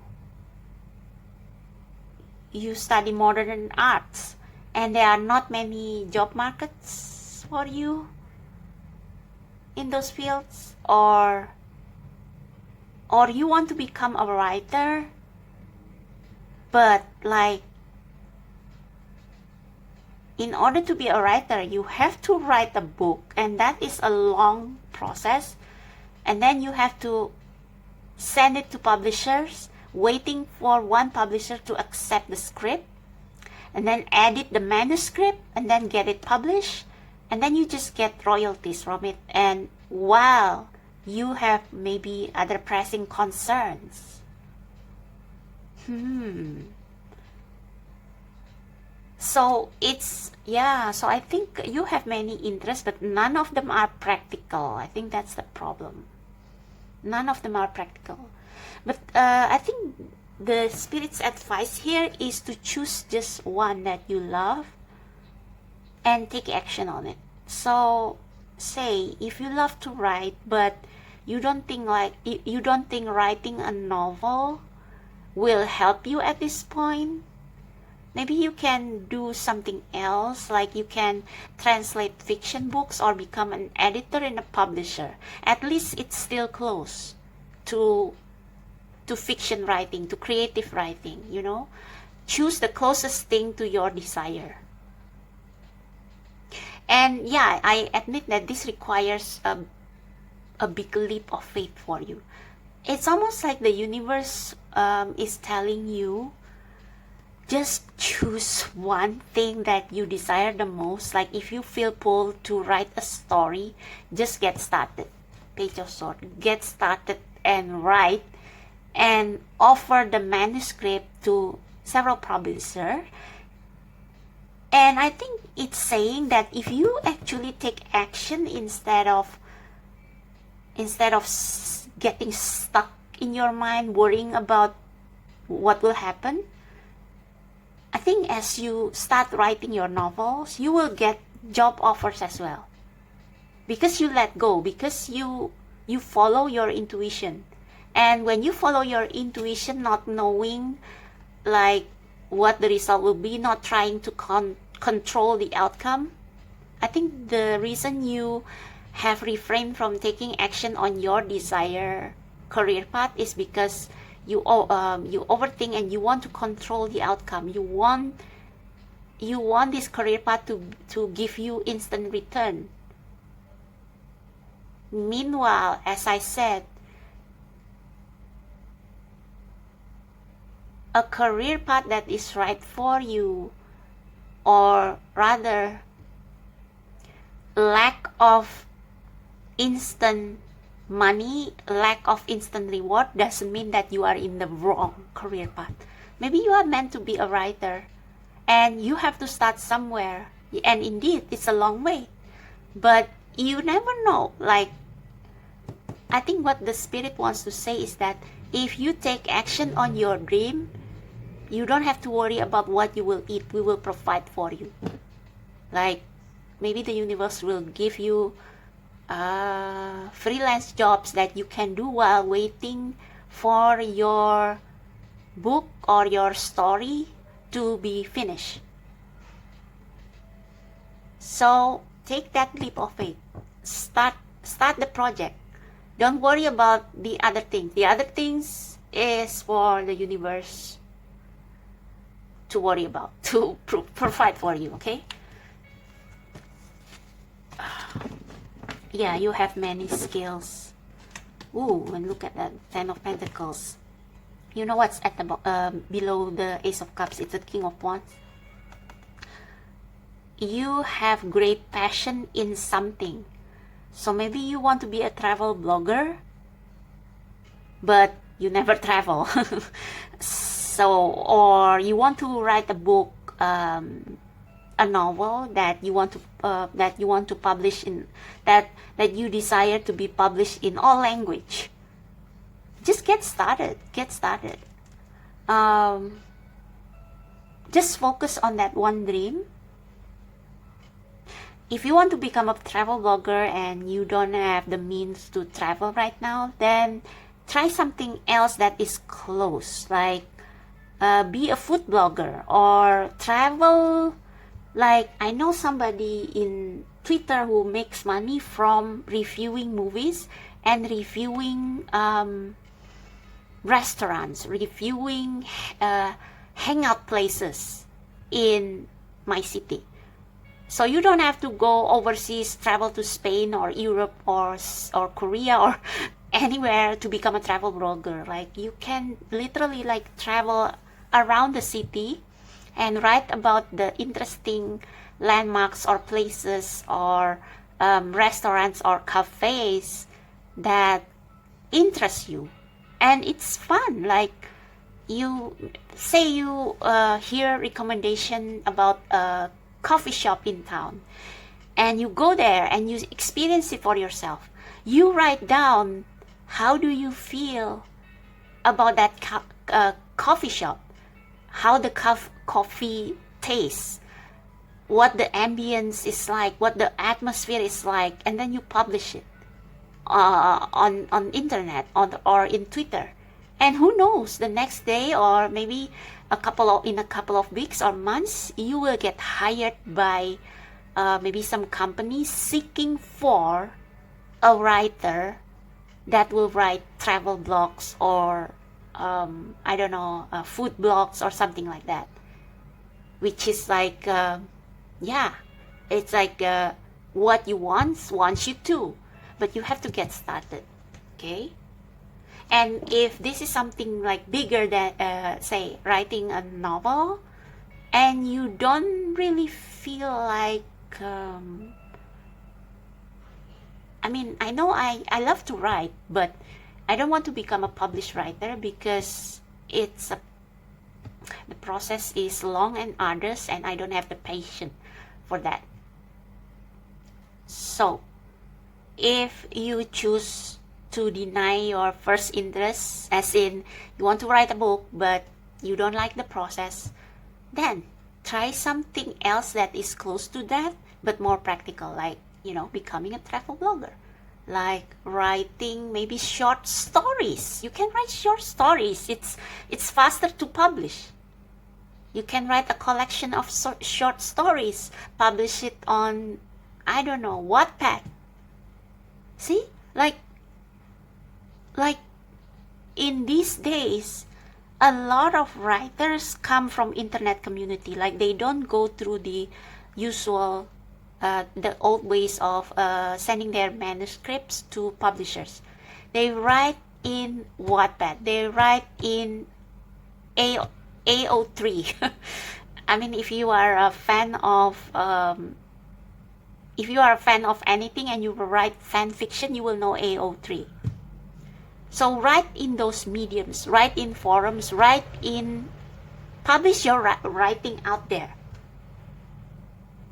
you study modern arts, and there are not many job markets for you in those fields, or you want to become a writer, but like, in order to be a writer, you have to write a book, and that is a long process, and then you have to send it to publishers, waiting for one publisher to accept the script, and then edit the manuscript, and then get it published, and then you just get royalties from it, and while you have maybe other pressing concerns. So it's, yeah, so I think you have many interests, but none of them are practical. I think that's the problem. None of them are practical. But I think the Spirit's advice here is to choose just one that you love and take action on it. So say, if you love to write, but you don't think writing a novel will help you at this point, maybe you can do something else, like you can translate fiction books or become an editor in a publisher. At least it's still close to fiction writing, to creative writing, you know. Choose the closest thing to your desire. And yeah, I admit that this requires a big leap of faith for you. It's almost like the universe is telling you, just choose one thing that you desire the most. Like if you feel pulled to write a story, just get started. Page of Swords. Get started and write, and offer the manuscript to several publishers. And I think it's saying that if you actually take action instead of getting stuck in your mind worrying about what will happen, I think as you start writing your novels, you will get job offers as well, because you let go, because you follow your intuition. And when you follow your intuition, not knowing like what the result will be, not trying to control the outcome, I think the reason you have refrained from taking action on your desired career path is because you overthink and you want to control the outcome. You want this career path to give you instant return. Meanwhile, as I said, a career path that is right for you, or rather lack of instant money, lack of instant reward, doesn't mean that you are in the wrong career path. Maybe you are meant to be a writer and you have to start somewhere, and indeed it's a long way, but you never know. Like, I think what the spirit wants to say is that if you take action on your dream, you don't have to worry about what you will eat. We will provide for you. Like, maybe the universe will give you freelance jobs that you can do while waiting for your book or your story to be finished. So take that leap of faith. Start the project. Don't worry about the other things. The other things is for the universe to worry about, to provide for you, okay? Yeah, you have many skills. Ooh, and look at that, 10 of Pentacles. You know what's at the below the Ace of Cups? It's the King of Wands. You have great passion in something. So maybe you want to be a travel blogger, but you never travel. So, or you want to write a book, a novel that you want to publish in, that you desire to be published in all language. Just get started. Just focus on that one dream. If you want to become a travel blogger and you don't have the means to travel right now, then try something else that is close, like be a food blogger or travel. Like, I know somebody in Twitter who makes money from reviewing movies and reviewing restaurants, reviewing hangout places in my city. So you don't have to go overseas, travel to Spain or Europe or Korea or anywhere to become a travel blogger. Like, you can literally like travel around the city and write about the interesting landmarks or places or restaurants or cafes that interest you. And it's fun. Like, you say you hear recommendation about a coffee shop in town, and you go there and you experience it for yourself. You write down, how do you feel about that coffee shop, how the coffee tastes, what the ambience is like, what the atmosphere is like, and then you publish it on internet or in Twitter. And who knows, the next day or maybe in a couple of weeks or months, you will get hired by maybe some company seeking for a writer that will write travel blogs or I don't know, food blogs or something like that, which is like yeah, It's like what you wants you to, but you have to get started. Okay. And if this is something like bigger than say writing a novel, and you don't really feel like I mean, I know I love to write, but I don't want to become a published writer because the process is long and arduous, and I don't have the patience for that. So if you choose to deny your first interest, as in you want to write a book but you don't like the process, then try something else that is close to that but more practical, like, you know, becoming a travel blogger, like writing maybe short stories. You can write short stories. It's faster to publish. You can write a collection of short stories, publish it on, I don't know, Wattpad. See, like in these days, a lot of writers come from internet community. Like, they don't go through the usual the old ways of sending their manuscripts to publishers. They write in Wattpad. They write in AO3. I mean, if you are a fan of anything and you write fan fiction, you will know AO3. So write in those mediums, write in forums, publish your writing out there.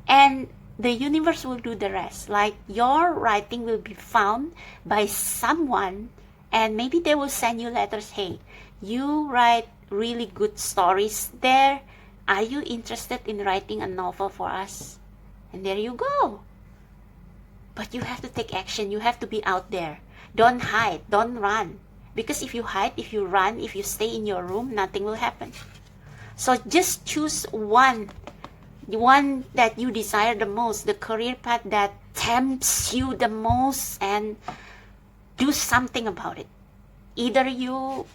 And the universe will do the rest. Like, your writing will be found by someone, and maybe they will send you letters. Hey, you write really good stories there. Are you interested in writing a novel for us? And there you go. But you have to take action. You have to be out there. Don't hide. Don't run. Because if you hide, if you run, if you stay in your room, nothing will happen. So just choose one that you desire the most, the career path that tempts you the most, and do something about it. Either you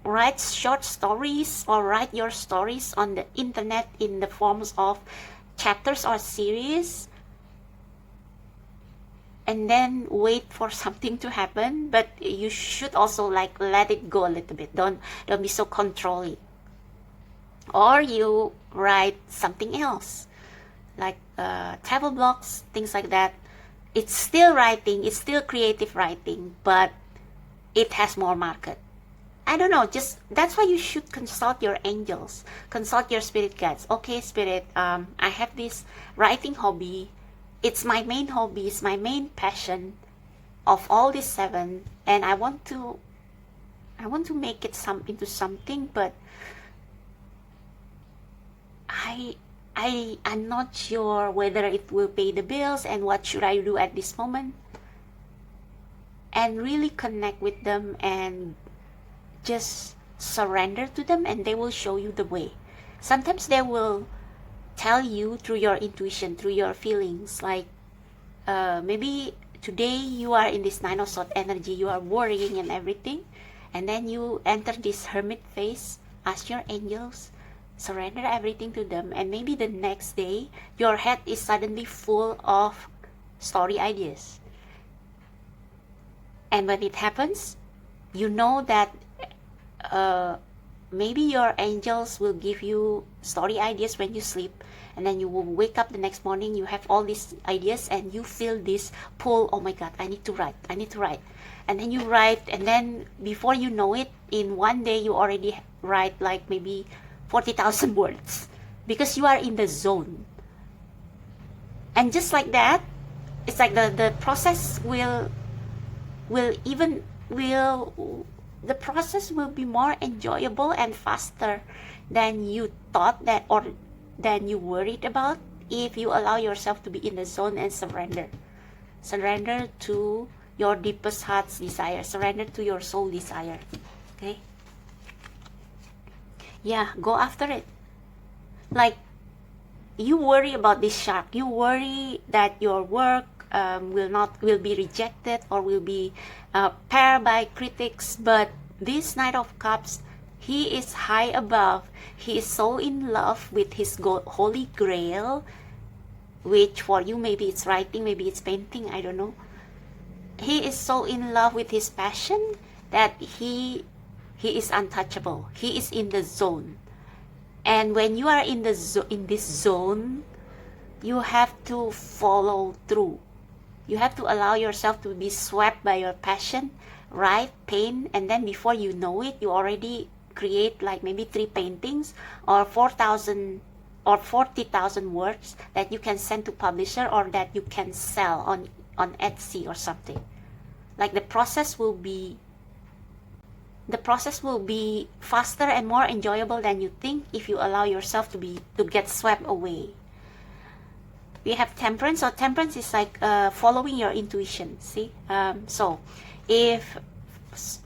write short stories or write your stories on the internet in the forms of chapters or series, and then wait for something to happen. But you should also like let it go a little bit. Don't be so controlling. Or you write something else, like travel blogs, things like that. It's still writing, it's still creative writing, but it has more market. I don't know, just that's why you should consult your angels, consult your spirit guides. Okay, spirit, I have this writing hobby. It's my main hobby, it's my main passion of all these 7, and I want to make it into something, but I'm not sure whether it will pay the bills, and what should I do at this moment. And really connect with them and just surrender to them, and they will show you the way. Sometimes they will tell you through your intuition, through your feelings, like maybe today you are in this 9 of Swords energy, you are worrying and everything, and then you enter this hermit phase. Ask your angels, surrender everything to them, and maybe the next day your head is suddenly full of story ideas. And when it happens, you know that maybe your angels will give you story ideas when you sleep, and then you will wake up the next morning, you have all these ideas, and you feel this pull. Oh my God, I need to write, and then you write, and then before you know it, in one day you already write like maybe 40,000 words, because you are in the zone. And just like that, it's like the process the process will be more enjoyable and faster than you thought that, or than you worried about, if you allow yourself to be in the zone and surrender to your deepest heart's desire, surrender to your soul desire. Okay, yeah, go after it. Like, you worry about this shark, you worry that your work will be rejected or will be paired by critics, but this Knight of Cups, he is high above. He is so in love with his holy grail which for you maybe it's writing, maybe it's painting, I don't know. He is so in love with his passion that he is untouchable. He is in the zone. And when you are in this zone, you have to follow through. You have to allow yourself to be swept by your passion, write, paint, and then before you know it, you already create like maybe 3 paintings or 4,000 or 40,000 words that you can send to publisher or that you can sell on Etsy or something. Like the process will be faster and more enjoyable than you think if you allow yourself to get swept away. We have temperance. So temperance is like following your intuition. See, so if,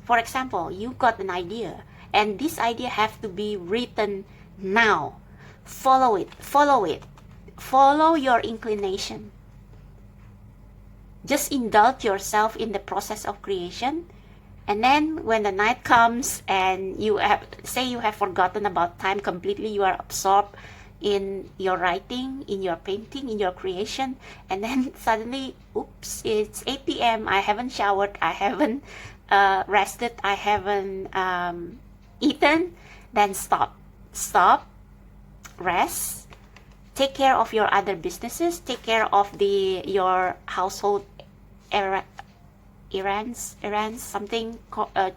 for example, you got an idea and this idea have to be written now, follow it, follow your inclination. Just indulge yourself in the process of creation. And then when the night comes and you have forgotten about time completely, you are absorbed in your writing, in your painting, in your creation, and then suddenly, oops, it's 8 p.m. I haven't showered, I haven't rested, I haven't eaten. Then stop, rest, take care of your other businesses, take care of your household errands, something,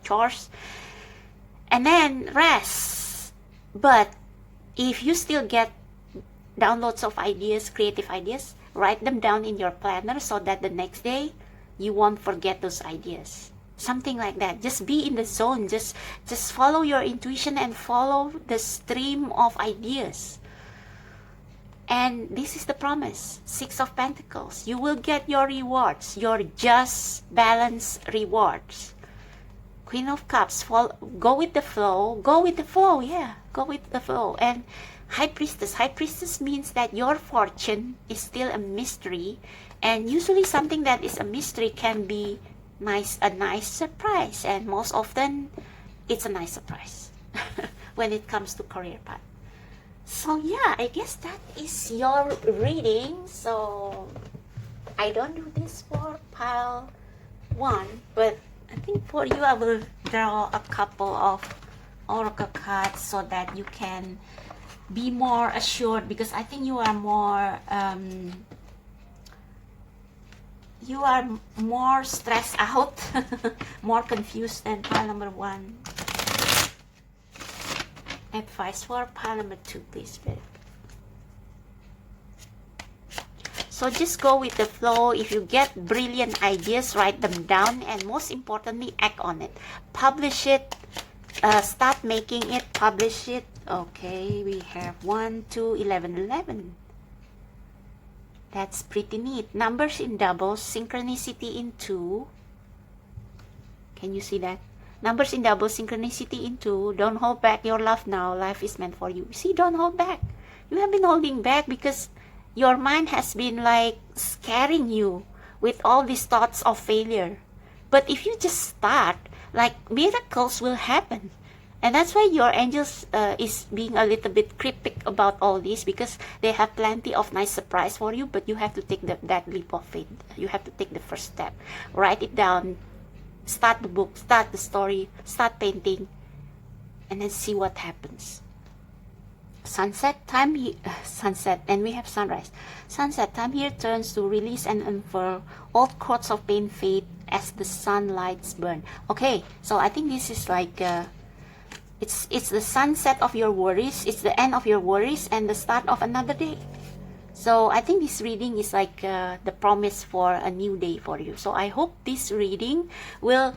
chores, and then rest. But if you still get downloads of ideas, creative ideas, write them down in your planner so that the next day you won't forget those ideas. Something like that. Just be in the zone. Just follow your intuition and follow the stream of ideas. And this is the promise. 6 of Pentacles. You will get your rewards, your just balance rewards. Queen of Cups. Go with the flow. Yeah, go with the flow. And High Priestess. High Priestess means that your fortune is still a mystery. And usually something that is a mystery can be a nice surprise. And most often, it's a nice surprise when it comes to career path. So yeah, I guess that is your reading. So I don't do this for pile 1, but I think for you I will draw a couple of oracle cards so that you can be more assured, because I think you are more stressed out, more confused than pile number 1. Advice for pile number 2, please, Spirit. So just go with the flow. If you get brilliant ideas, write them down, and most importantly, act on it. Publish it. Start making it. Publish it. Okay, we have 1, 2, 11, 11. That's pretty neat. Numbers in doubles, synchronicity in 2. Can you see that? Numbers in doubles, synchronicity in 2. Don't hold back your love now. Life is meant for you. See, don't hold back. You have been holding back because your mind has been like scaring you with all these thoughts of failure. But if you just start, like miracles will happen. And that's why your angels is being a little bit cryptic about all this, because they have plenty of nice surprise for you, but you have to take that leap of faith. You have to take the first step. Write it down. Start the book. Start the story. Start painting. And then see what happens. Sunset time, sunset, and we have sunrise. Sunset time here turns to release and unfurl old cords of pain fade as the sunlights burn. Okay, so I think this is like it's the sunset of your worries, it's the end of your worries, and the start of another day. So I think this reading is like the promise for a new day for you. So I hope this reading will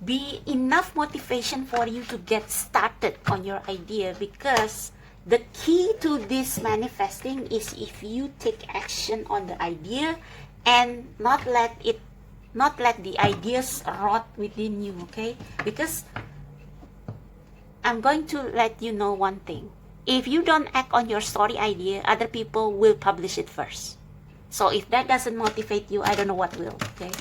be enough motivation for you to get started on your idea, because the key to this manifesting is if you take action on the idea and not let the ideas rot within you, okay? Because I'm going to let you know one thing. If you don't act on your story idea, other people will publish it first. So if that doesn't motivate you, I don't know what will, okay?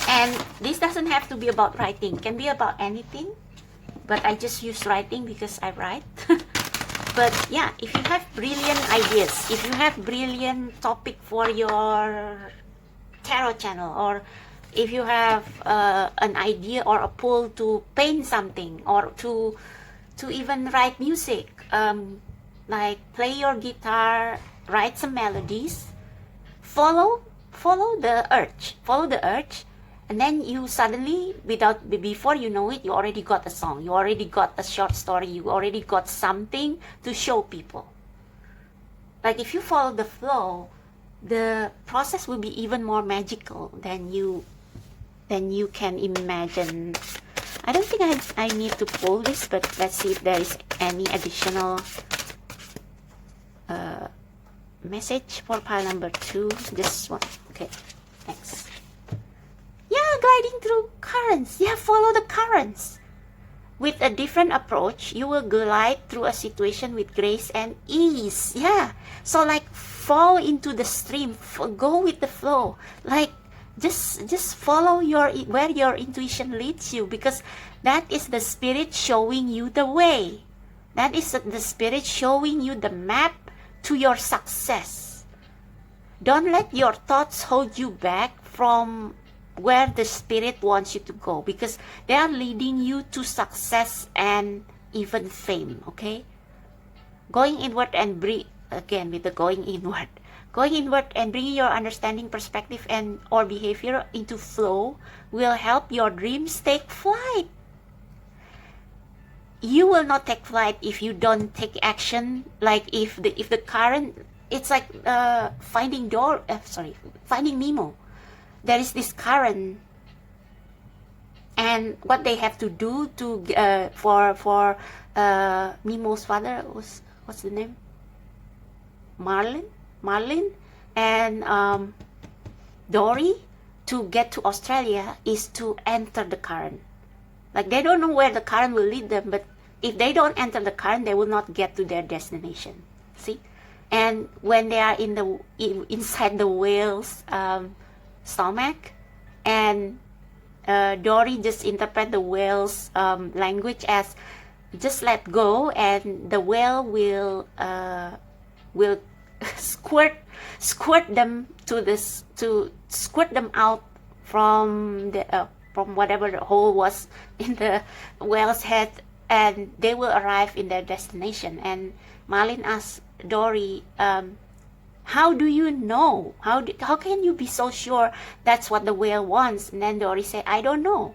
And this doesn't have to be about writing. It can be about anything. But I just use writing because I write. But yeah, if you have brilliant ideas, if you have brilliant topic for your tarot channel, or if you have an idea or a pull to paint something, or to even write music, like play your guitar, write some melodies, follow the urge, and then you suddenly, before you know it, you already got a song, you already got a short story, you already got something to show people. Like if you follow the flow, the process will be even more magical than you can imagine. I don't think I need to pull this, but let's see if there is any additional message for pile number 2. This one. Okay, thanks. Yeah, gliding through currents. Yeah, follow the currents. With a different approach, you will glide through a situation with grace and ease. Yeah, so like fall into the stream, go with the flow. Like just follow where your intuition leads you, because that is the spirit showing you the way. That is the spirit showing you the map to your success. Don't let your thoughts hold you back from where the spirit wants you to go, because they are leading you to success and even fame. Okay, going inward and again with the going inward and bringing your understanding, perspective, and or behavior into flow will help your dreams take flight. You will not take flight if you don't take action. Like if the current, it's like finding Nemo. There is this current, and what they have to do to for Nemo's father was, what's the name? Marlin and Dory, to get to Australia is to enter the current. Like they don't know where the current will lead them, but if they don't enter the current, they will not get to their destination. See? And when they are inside the whale's stomach, and Dory just interpret the whale's language as just let go, and the whale will squirt them to squirt them out from the from whatever the hole was in the whale's head, and they will arrive in their destination. And Marlin asked Dory, how do you know? How can you be so sure that's what the whale wants? And then Dory said, I don't know.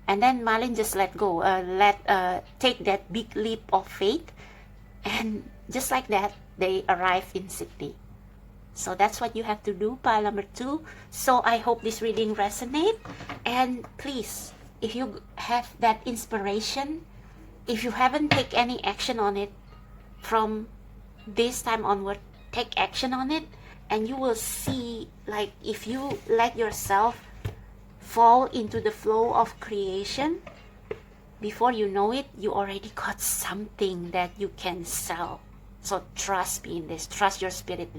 And then Marlin just let go, take that big leap of faith, and just like that, they arrived in Sydney. So that's what you have to do, pile number 2. So I hope this reading resonates. And please, if you have that inspiration, if you haven't taken any action on it from this time onward, take action on it, and you will see, like if you let yourself fall into the flow of creation, before you know it, you already got something that you can sell. So trust me in this. Trust your spirit,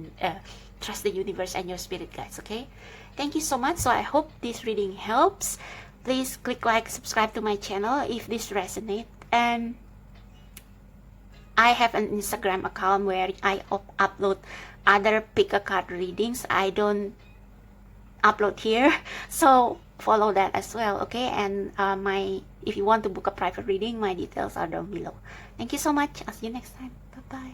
trust the universe and your spirit guides. Okay, thank you so much. So I hope this reading helps. Please click like, subscribe to my channel if this resonates. And I have an Instagram account where I upload other pick a card readings. I don't upload here, so follow that as well. Okay, and if you want to book a private reading, my details are down below. Thank you so much. I'll see you next time. Bye bye.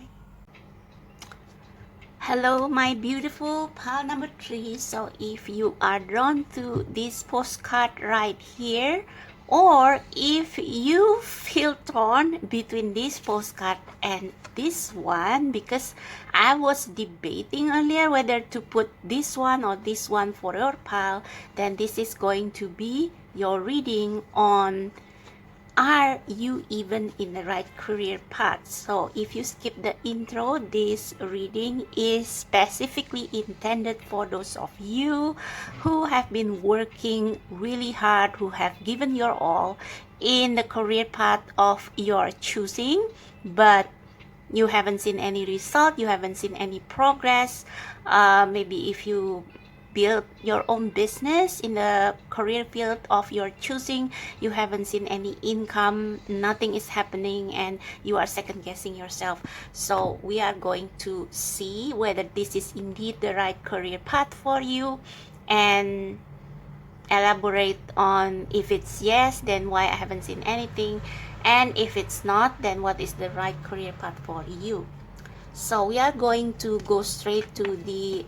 Hello, my beautiful pile number 3. So if you are drawn to this postcard right here, or if you feel torn between this postcard and this one, because I was debating earlier whether to put this one or this one for your pile, then this is going to be your reading on, are you even in the right career path? So if you skip the intro, this reading is specifically intended for those of you who have been working really hard, who have given your all in the career path of your choosing, but you haven't seen any result, you haven't seen any progress. Maybe if you build your own business in the career field of your choosing. You haven't seen any income, nothing is happening, and you are second guessing yourself. So we are going to see whether this is indeed the right career path for you, and elaborate on if it's yes, then why I haven't seen anything, and if it's not, then what is the right career path for you. So we are going to go straight to the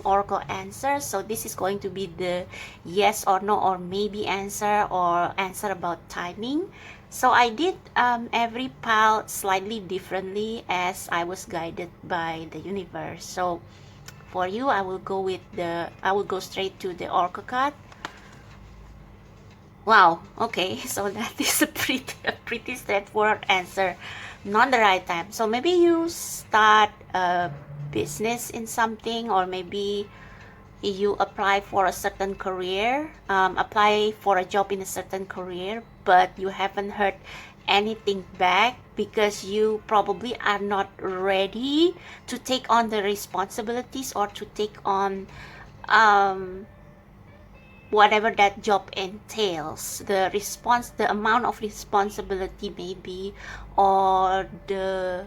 oracle answer. So this is going to be the yes or no or maybe answer, or answer about timing. So I did every pile slightly differently as I was guided by the universe. So for you, I will go straight to the oracle card. Wow, okay, so that is a pretty straightforward answer. Not the right time. So maybe you start a business in something, or maybe you apply for a certain career, apply for a job in a certain career, but you haven't heard anything back because you probably are not ready to take on the responsibilities or to take on whatever that job entails, the amount of responsibility maybe, or the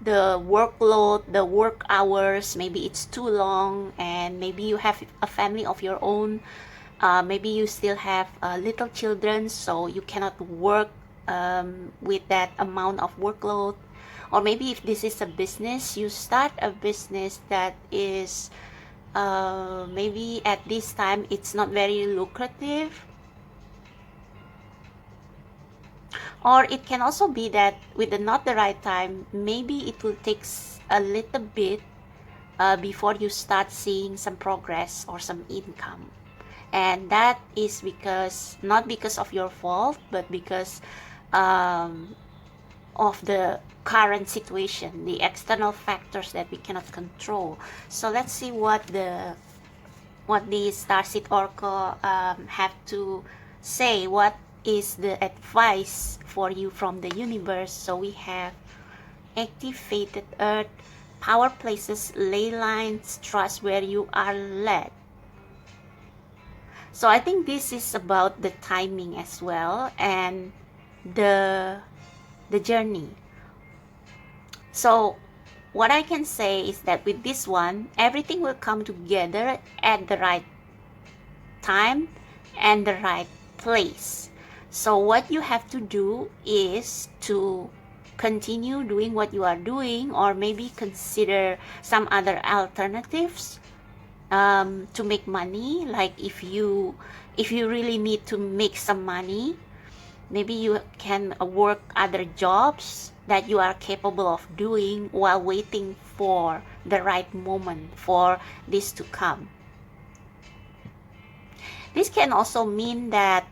workload, the work hours, maybe it's too long, and maybe you have a family of your own, maybe you still have little children, so you cannot work with that amount of workload. Or maybe if this is a business, you start a business that is maybe at this time it's not very lucrative. Or it can also be that with the not the right time, maybe it will take a little bit before you start seeing some progress or some income. And that is because, not because of your fault, but because of the current situation, the external factors that we cannot control. So let's see what the Starseed Oracle have to say. What is the advice for you from the universe? So we have activated earth, power places, ley lines, trust where you are led. So I think this is about the timing as well, and the journey. So what I can say is that with this one, everything will come together at the right time and the right place. So what you have to do is to continue doing what you are doing, or maybe consider some other alternatives to make money. Like if you really need to make some money, maybe you can work other jobs that you are capable of doing while waiting for the right moment for this to come. This can also mean that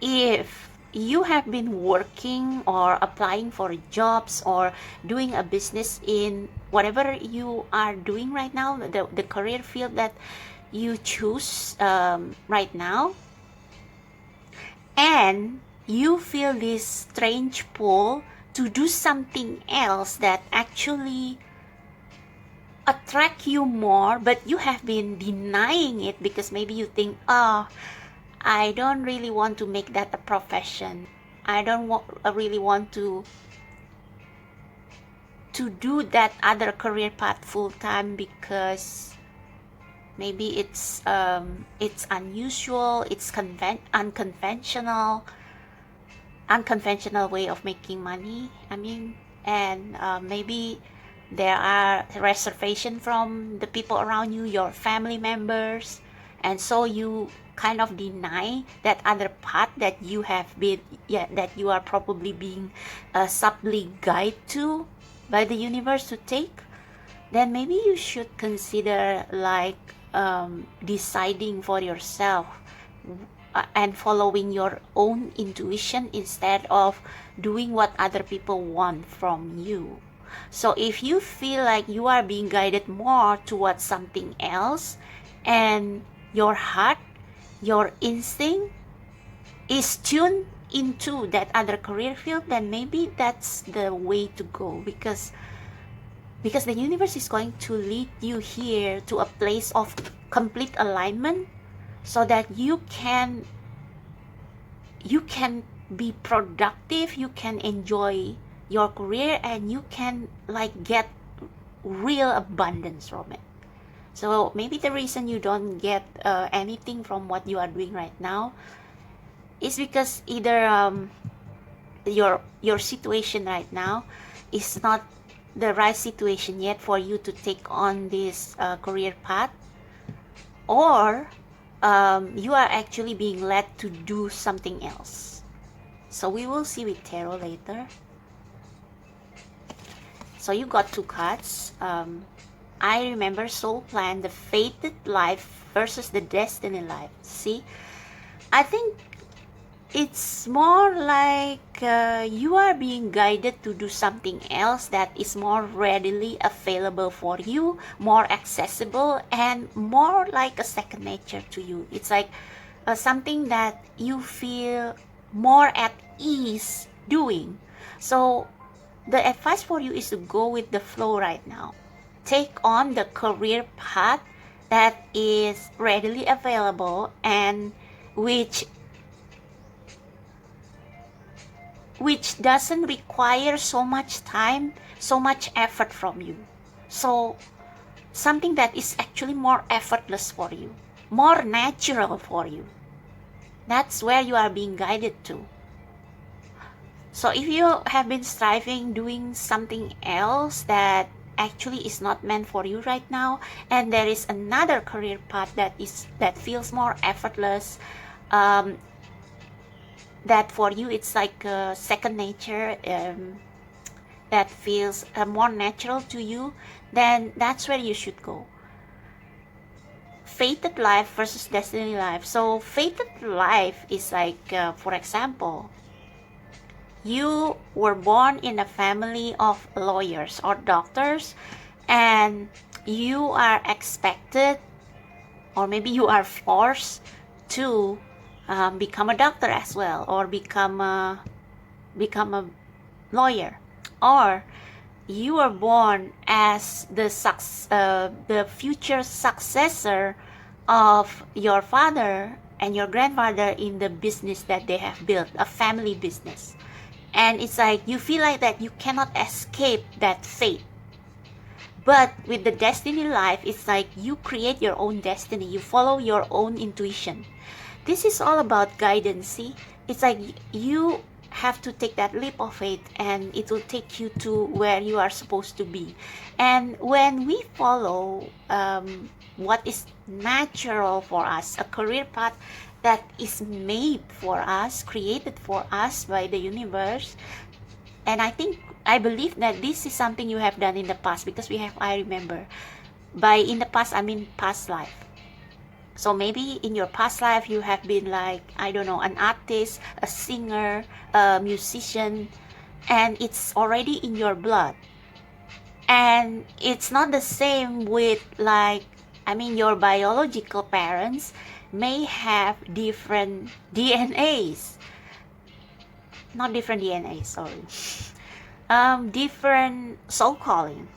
if you have been working or applying for jobs or doing a business in whatever you are doing right now, the career field that you choose right now, and you feel this strange pull to do something else that actually attract you more, but you have been denying it because maybe you think, oh, I don't really want to make that a profession. I don't really want to do that other career path full time because maybe it's unusual, it's unconventional way of making money. I mean, and maybe there are reservations from the people around you, your family members, and so you kind of deny that other path that you have been, that you are probably being subtly guided to by the universe to take. Then maybe you should consider like deciding for yourself and following your own intuition instead of doing what other people want from you. So if you feel like you are being guided more towards something else, and your heart, your instinct is tuned into that other career field, then maybe that's the way to go. Because because the universe is going to lead you here to a place of complete alignment so that you can be productive, you can enjoy your career, and you can like get real abundance from it. So maybe the reason you don't get anything from what you are doing right now is because either your situation right now is not the right situation yet for you to take on this career path, or you are actually being led to do something else. So we will see with tarot later. So you got two cards. I remember soul plan, the fated life versus the destiny life. See, I think it's more like you are being guided to do something else that is more readily available for you, more accessible, and more like a second nature to you. It's like something that you feel more at ease doing. So the advice for you is to go with the flow right now. Take on the career path that is readily available and which doesn't require so much time, so much effort from you. So something that is actually more effortless for you, more natural for you. That's where you are being guided to. So if you have been striving doing something else that actually is not meant for you right now, and there is another career path that feels more effortless, that for you it's like second nature, that feels more natural to you, then that's where you should go. Fated life versus destiny life. So fated life is like, for example, you were born in a family of lawyers or doctors, and you are expected, or maybe you are forced to become a doctor as well, or become a lawyer, or you were born as the future successor of your father and your grandfather in the business that they have built, a family business. And it's like you feel like that you cannot escape that fate. But with the destiny life, it's like you create your own destiny. You follow your own intuition. This is all about guidance, see? It's like you have to take that leap of faith, and it will take you to where you are supposed to be. And when we follow what is natural for us, a career path that is made for us, created for us by the universe. And I believe that this is something you have done in the past, because I remember. By in the past, I mean past life. So maybe in your past life, you have been like, I don't know, an artist, a singer, a musician, and it's already in your blood. And it's not the same with like, your biological parents may have different DNAs. Not different DNAs, sorry. Different soul calling.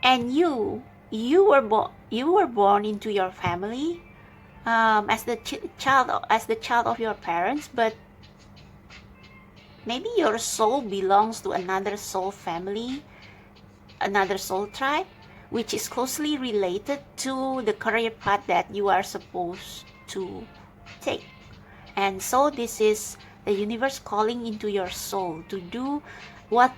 And you were born into your family as the child of your parents, but maybe your soul belongs to another soul family, another soul tribe, which is closely related to the career path that you are supposed to take. And so this is the universe calling into your soul to do what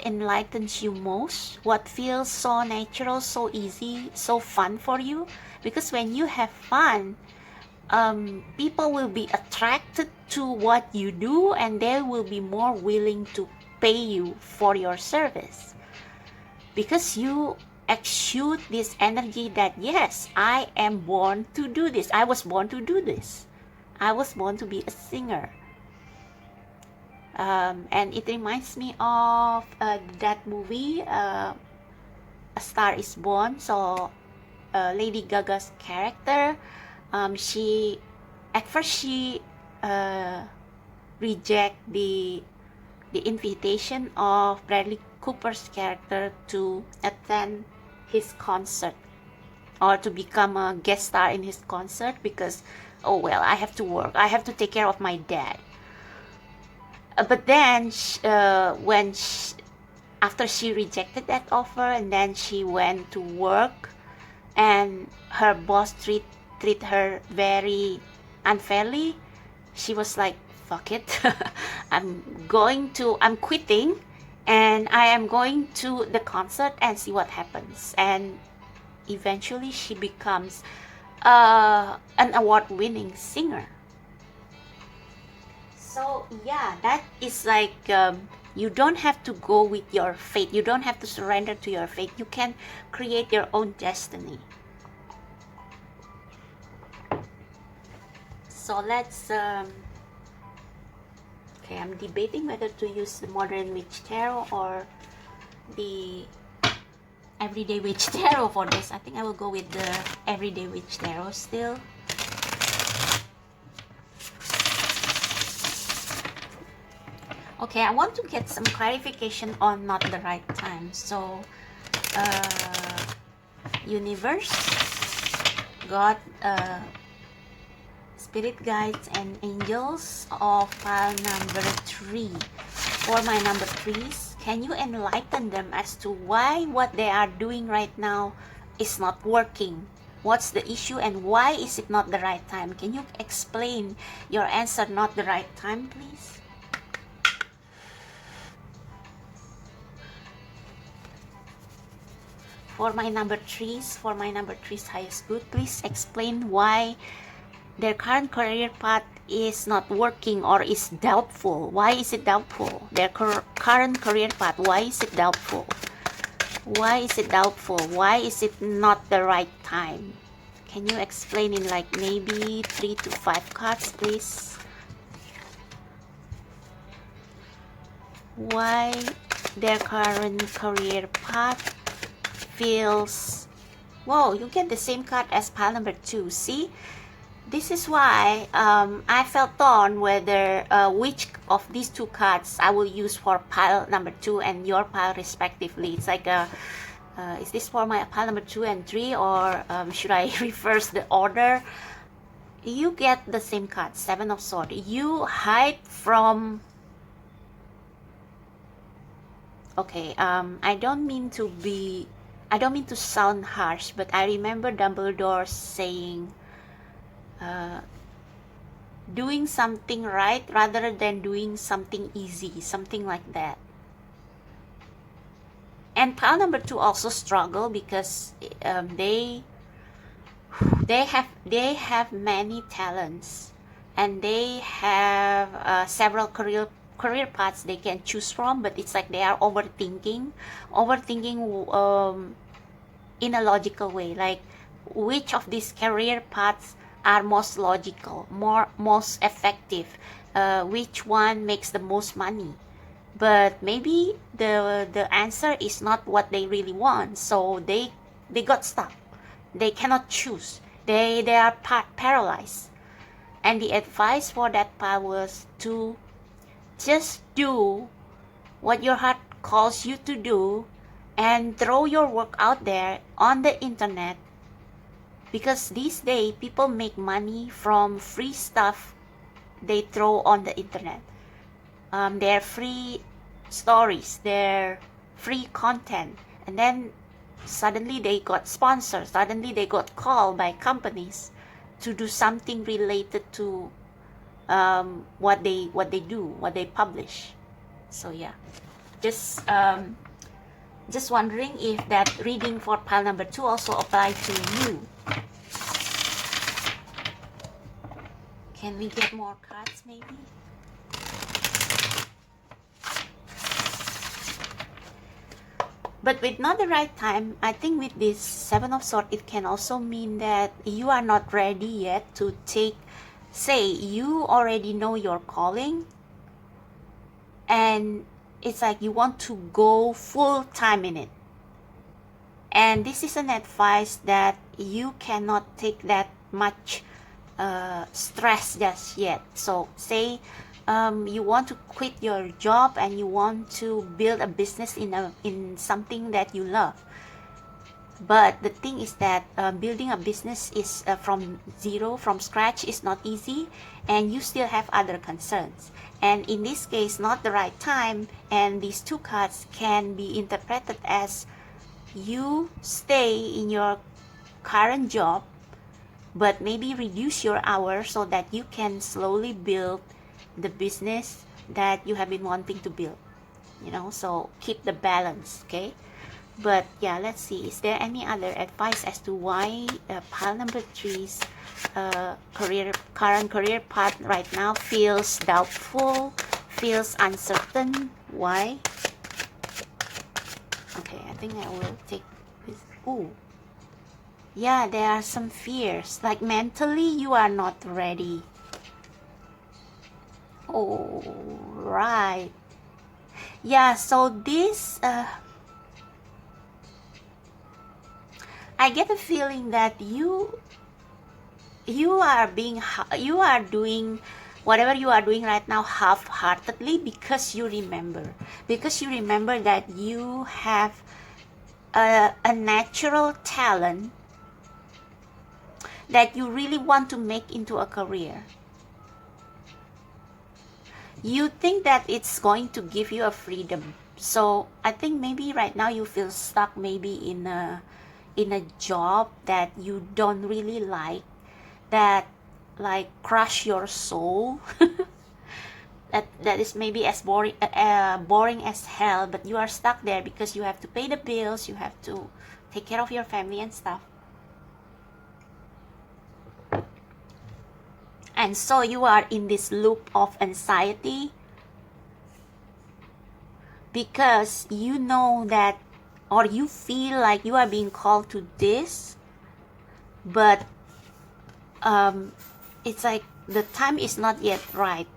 enlightens you most, what feels so natural, so easy, so fun for you. Because when you have fun, people will be attracted to what you do, and they will be more willing to pay you for your service, because you exude this energy that, yes, I am born to do this. I was born to do this. I was born to be a singer. And it reminds me of that movie, A Star is Born. So Lady Gaga's character, at first she reject the the invitation of Bradley Cooper's character to attend his concert or to become a guest star in his concert because, oh well, I have to work, I have to take care of my dad. But then after she rejected that offer, and then she went to work, and her boss treat her very unfairly, she was like, fuck it, I'm quitting, and I am going to the concert and see what happens. And eventually she becomes an award-winning singer. So yeah, that is like, you don't have to go with your fate. You don't have to surrender to your fate. You can create your own destiny. So let's okay, I'm debating whether to use the Modern Witch Tarot or the Everyday Witch Tarot for this. I think I will go with the Everyday Witch Tarot still. Okay, I want to get some clarification on not the right time. So, universe, God, spirit guides and angels of pile number 3. For my number 3s, can you enlighten them as to why what they are doing right now is not working? What's the issue and why is it not the right time? Can you explain your answer not the right time, please? For my number 3s, highest good, please explain why their current career path is not working or is doubtful. Why is it doubtful? Their current career path, why is it doubtful? Why is it doubtful? Why is it not the right time? Can you explain in like maybe 3 to 5 cards, please? Why their current career path feels... Whoa, you get the same card as pile number 2. See? This is why I felt torn whether which of these 2 cards I will use for pile number 2 and your pile respectively. It's like is this for my pile number 2 and 3, or should I reverse the order? You get the same card, 7 of Swords. You hide from... Okay, I don't mean to sound harsh, but I remember Dumbledore saying doing something right rather than doing something easy, something like that. And pile number 2 also struggle because they have many talents, and they have several career paths they can choose from, but it's like they are overthinking in a logical way, like which of these career paths are most logical, most effective, which one makes the most money. But maybe the answer is not what they really want, so they got stuck. They cannot choose. They are paralyzed. And the advice for that part was to just do what your heart calls you to do and throw your work out there on the internet, because these days people make money from free stuff they throw on the internet. Their free stories, their free content, and then suddenly they got sponsors, suddenly they got called by companies to do something related to what they do, what they publish. So yeah, just wondering if that reading for pile number 2 also applies to you. Can we get more cards maybe? But with not the right time, I think with this 7 of Swords, it can also mean that you are not ready yet to take, say you already know your calling, and it's like you want to go full time in it. And this is an advice that you cannot take that much stress just yet. So say you want to quit your job and you want to build a business in something that you love. But the thing is that building a business is from zero, from scratch, is not easy, and you still have other concerns. And in this case, not the right time, and these two cards can be interpreted as you stay in your current job, but maybe reduce your hours so that you can slowly build the business that you have been wanting to build. So keep the balance, okay? But yeah, let's see, is there any other advice as to why pile number 3's current career path right now feels doubtful, feels uncertain? Why? Okay, I think I will take this. Ooh, yeah, there are some fears, like mentally you are not ready. Oh, right. Yeah, so this I get a feeling that you are doing whatever you are doing right now half-heartedly, because you remember that you have a natural talent that you really want to make into a career. You think that it's going to give you a freedom. So I think maybe right now you feel stuck, maybe in a job that you don't really like, that like crush your soul. that is maybe as boring as hell, but you are stuck there because you have to pay the bills, you have to take care of your family and stuff. And so you are in this loop of anxiety because you know that, or you feel like you are being called to this, but it's like the time is not yet right.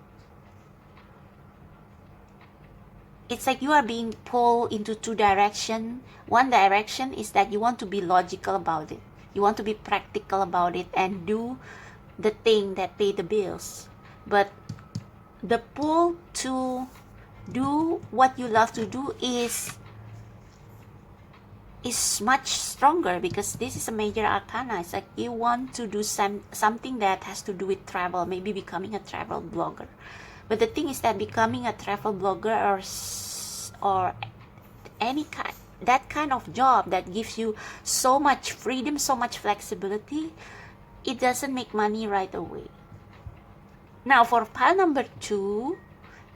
It's like you are being pulled into two directions. One direction is that you want to be logical about it, you want to be practical about it and do the thing that pay the bills. But the pull to do what you love to do is much stronger, because this is a major arcana. It's like you want to do something that has to do with travel, maybe becoming a travel blogger. But the thing is that becoming a travel blogger or any kind, that kind of job that gives you so much freedom, so much flexibility, it doesn't make money right away. Now for pile number 2,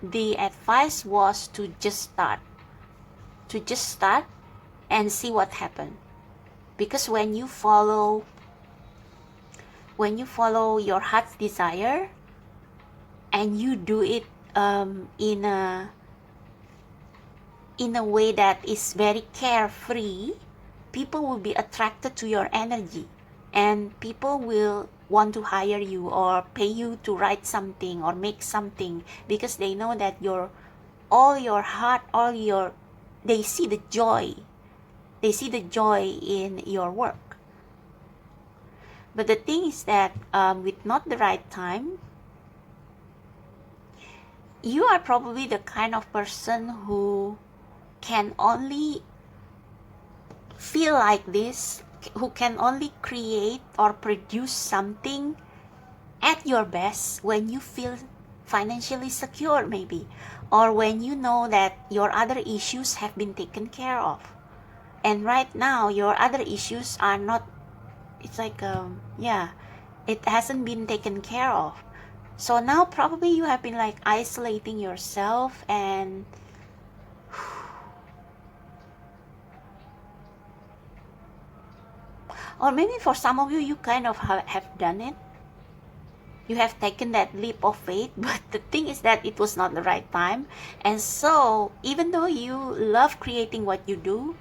the advice was to just start and see what happens. Because when you follow your heart's desire and you do it in a way that is very carefree, people will be attracted to your energy, and people will want to hire you or pay you to write something or make something, because they know that they see the joy in your work. But the thing is that with not the right time, you are probably the kind of person who can only feel like this, who can only create or produce something at your best when you feel financially secure, maybe, or when you know that your other issues have been taken care of. And right now your other issues are not, it's like it hasn't been taken care of. So now probably you have been like isolating yourself, and or maybe for some of you, you kind of have done it. You have taken that leap of faith, but the thing is that it was not the right time. And so even though you love creating what you do,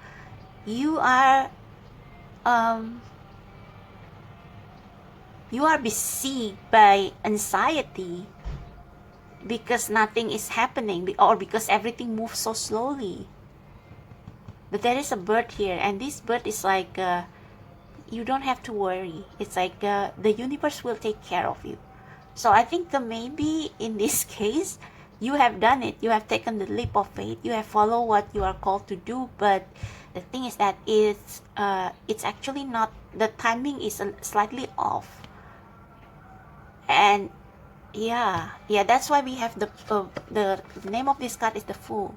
you are besieged by anxiety because nothing is happening, or because everything moves so slowly. But there is a bird here, and this bird is like, you don't have to worry. It's like the universe will take care of you. So I think that maybe in this case, you have done it. You have taken the leap of faith. You have followed what you are called to do. But the thing is that it's actually not, the timing is slightly off. And yeah, that's why we have the name of this card is the Fool.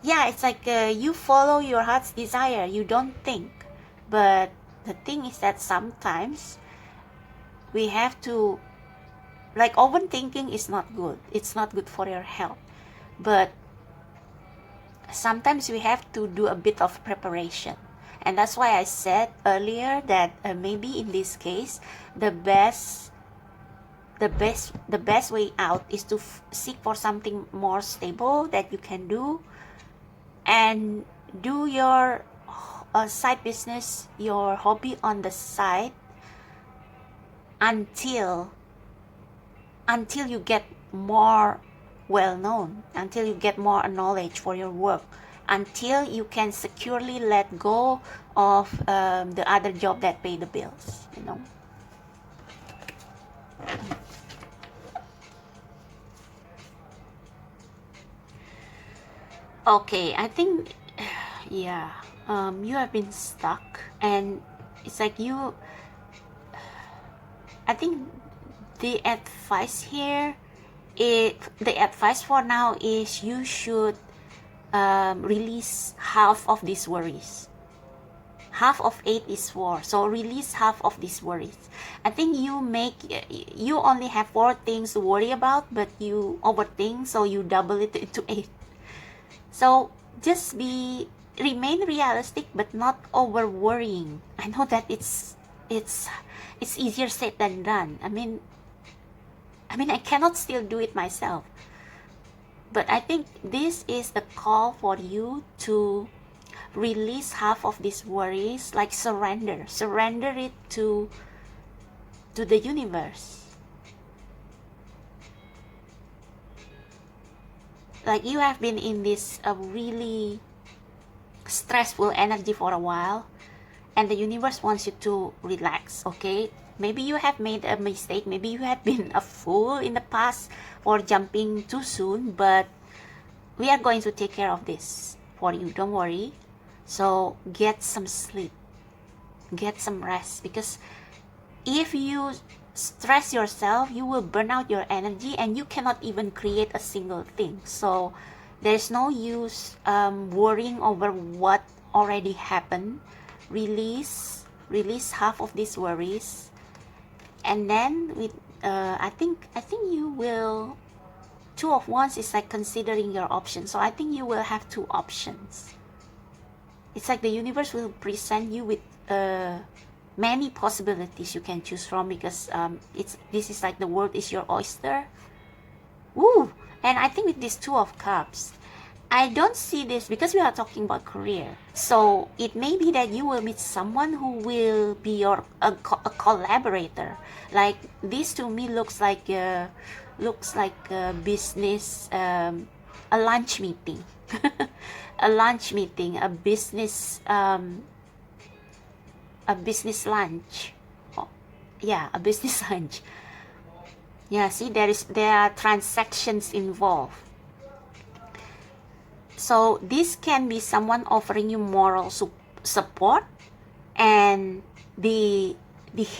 Yeah, it's like you follow your heart's desire. You don't think. But the thing is that sometimes we have to, like, overthinking is not good. It's not good for your health. But sometimes we have to do a bit of preparation. And that's why I said earlier that maybe in this case, the best way out is to seek for something more stable that you can do, and do your side business, your hobby on the side, until you get more well known, until you get more knowledge for your work, until you can securely let go of the other job that pay the bills, you know. Okay, I think yeah, you have been stuck, and it's like you, I think the advice here, the advice for now is you should release half of these worries. Half of 8 is 4, so release half of these worries. I think you only have 4 things to worry about, but you overthink, so you double it into 8. So just remain realistic, but not over worrying. I know that it's easier said than done. I mean I cannot still do it myself. But I think this is the call for you to release half of these worries, like surrender it to the universe. Like you have been in this really stressful energy for a while, and the universe wants you to relax. Okay, maybe you have made a mistake, maybe you have been a fool in the past for jumping too soon, but we are going to take care of this for you, don't worry. So get some sleep, get some rest, because if you stress yourself, you will burn out your energy and you cannot even create a single thing. So there's no use worrying over what already happened. Release half of these worries, and then with I think you will, 2 of Wands is like considering your options. So I think you will have 2 options. It's like the universe will present you with many possibilities you can choose from, because this is like the world is your oyster. Woo! And I think with this 2 of Cups, I don't see this, because we are talking about career. So it may be that you will meet someone who will be your a collaborator. Like this to me looks like a business, a lunch meeting, a lunch meeting, a business lunch. Oh, yeah, a business lunch. Yeah, see, there are transactions involved. So this can be someone offering you moral support and the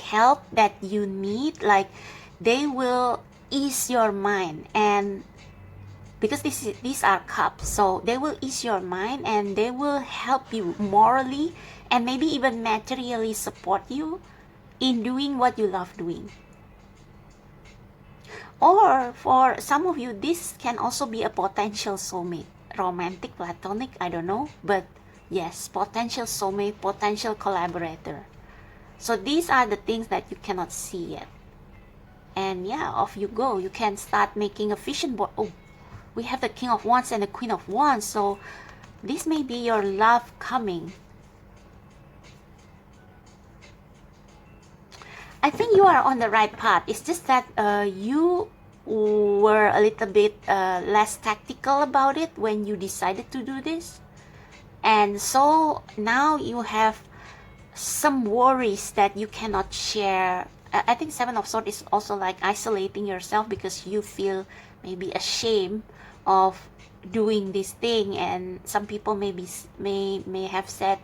help that you need. Like they will ease your mind, and because these are cups, so they will ease your mind and they will help you morally and maybe even materially support you in doing what you love doing. Or for some of you, this can also be a potential soulmate. Romantic, platonic, I don't know, but yes, potential soulmate, potential collaborator. So these are the things that you cannot see yet. And yeah, off you go. You can start making a vision board. Oh, we have the King of Wands and the Queen of Wands, so this may be your love coming. I think you are on the right path. It's just that you were a little bit less tactical about it when you decided to do this, and so now you have some worries that you cannot share I think Seven of Swords is also like isolating yourself because you feel maybe ashamed of doing this thing, and some people may have said,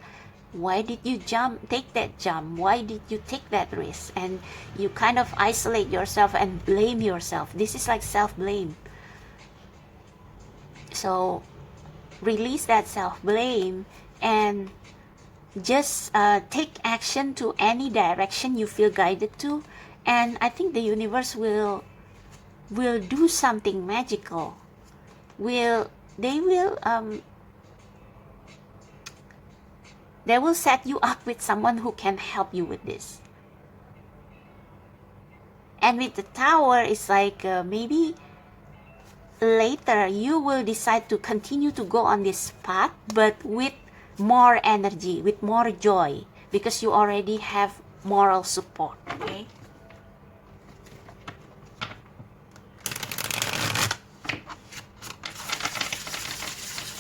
why did you take that jump, why did you take that risk, and you kind of isolate yourself and blame yourself. This is like self-blame. So release that self-blame and just take action to any direction you feel guided to, and I think the universe will do something magical. They will set you up with someone who can help you with this. And with the Tower, it's like maybe later you will decide to continue to go on this path, but with more energy, with more joy, because you already have moral support. Okay.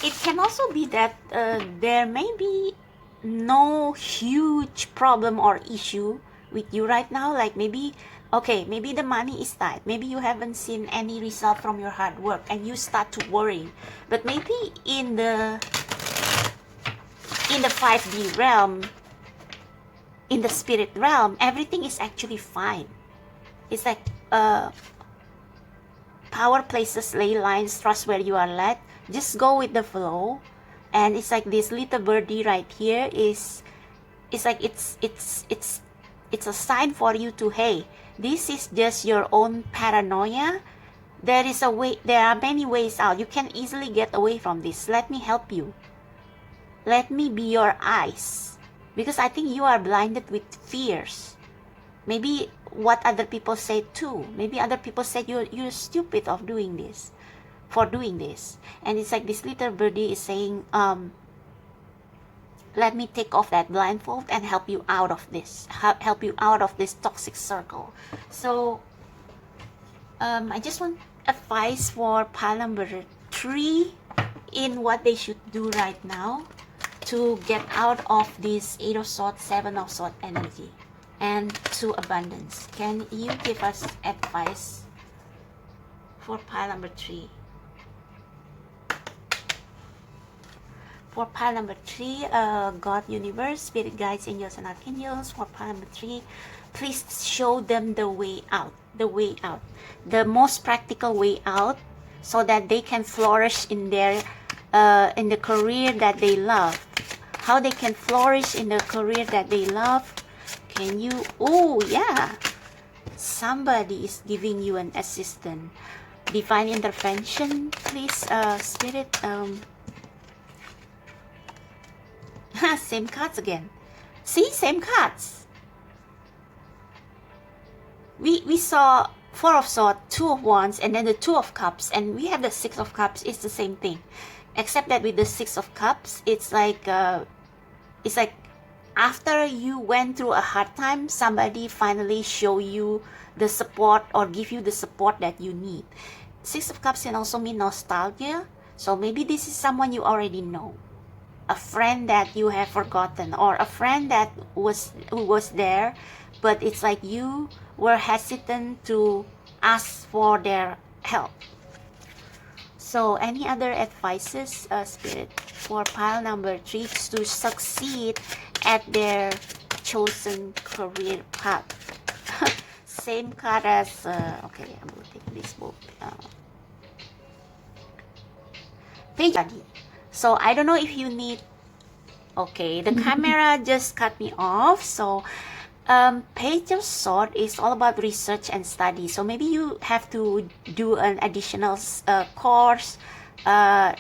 It can also be that there may be no huge problem or issue with you right now, like maybe, okay, maybe the money is tight, maybe you haven't seen any result from your hard work and you start to worry, but maybe in the 5D realm, in the spirit realm, everything is actually fine. It's like power, places, ley lines, trust where you are led, just go with the flow. And it's like this little birdie right here is, it's like it's a sign for you to, hey, this is just your own paranoia. There is a way, there are many ways out. You can easily get away from this. Let me help you. Let me be your eyes, because I think you are blinded with fears. Maybe what other people say too. Maybe other people said you're stupid of doing this, for doing this. And it's like this little birdie is saying, let me take off that blindfold and help you out of this, help you out of this toxic circle. So I just want advice for pile number 3 in what they should do right now to get out of this 8 of Swords, 7 of Swords energy and to abundance. Can you give us advice for pile number 3? For pile number 3, God, Universe, Spirit Guides, Angels, and Archangels. For pile number 3, please show them the way out. The way out. The most practical way out, so that they can flourish in their in the career that they love. How they can flourish in the career that they love. Can you? Oh yeah, somebody is giving you an assistant. Divine intervention, please, Spirit. Same cards again. See, same cards. We saw 4 of Swords, 2 of Wands, and then the 2 of Cups, and we have the 6 of Cups. It's the same thing, except that with the 6 of Cups, it's like after you went through a hard time, somebody finally show you the support or give you the support that you need. 6 of Cups can also mean nostalgia. So maybe this is someone you already know, a friend that you have forgotten, or a friend that who was there, but it's like you were hesitant to ask for their help. So any other advices, Spirit, for pile number 3 to succeed at their chosen career path? Same card as okay, I'm gonna take this book. Page. So I don't know if you need. Okay, the camera just cut me off. So Page of Swords is all about research and study. So maybe you have to do an additional course,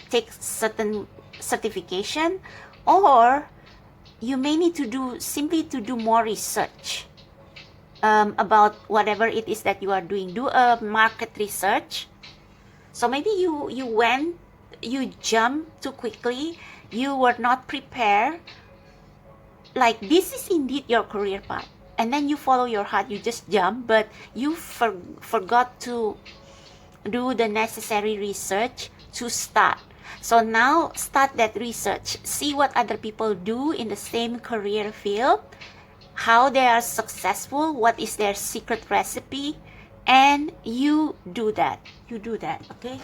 take certain certification, or you may need to simply do more research about whatever it is that you are doing. Do a market research. So maybe you jumped too quickly. You were not prepared. Like, this is indeed your career path, and then you follow your heart, you just jump, but you forgot to do the necessary research to start. So now start that research, see what other people do in the same career field, how they are successful, what is their secret recipe, and you do that. Okay?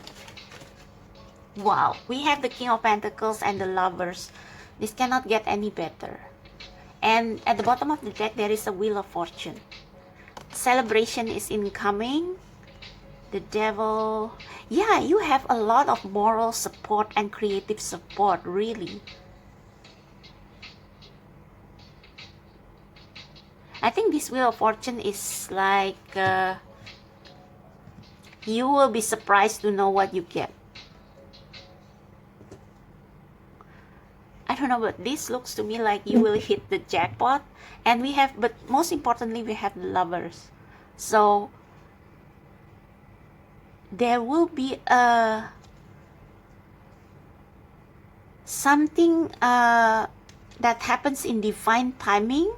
Wow, we have the King of Pentacles and the Lovers. This cannot get any better. And at the bottom of the deck, there is a Wheel of Fortune. Celebration is incoming. The Devil. Yeah, you have a lot of moral support and creative support, really. I think this Wheel of Fortune is like you will be surprised to know what you get. I don't know, but this looks to me like you will hit the jackpot. And we have, but most importantly, we have the Lovers. So there will be something that happens in divine timing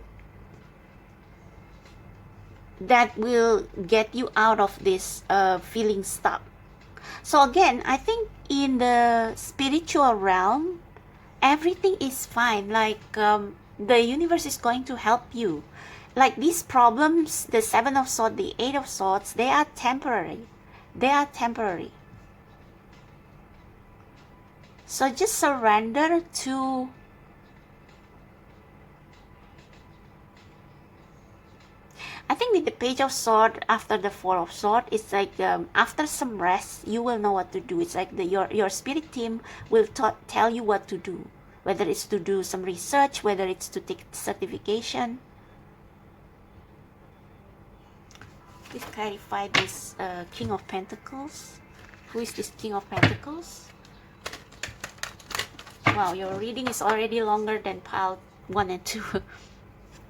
that will get you out of this feeling stuck. So again, I think in the spiritual realm, everything is fine. Like the universe is going to help you. Like these problems, the Seven of Swords, the Eight of Swords, they are temporary. They are temporary. So just surrender to I think with the Page of Swords after the Four of Swords, it's like after some rest, you will know what to do. It's like your spirit team will tell you what to do. Whether it's to do some research, whether it's to take certification. Please clarify this King of Pentacles. Who is this King of Pentacles? Wow, your reading is already longer than pile 1 and 2.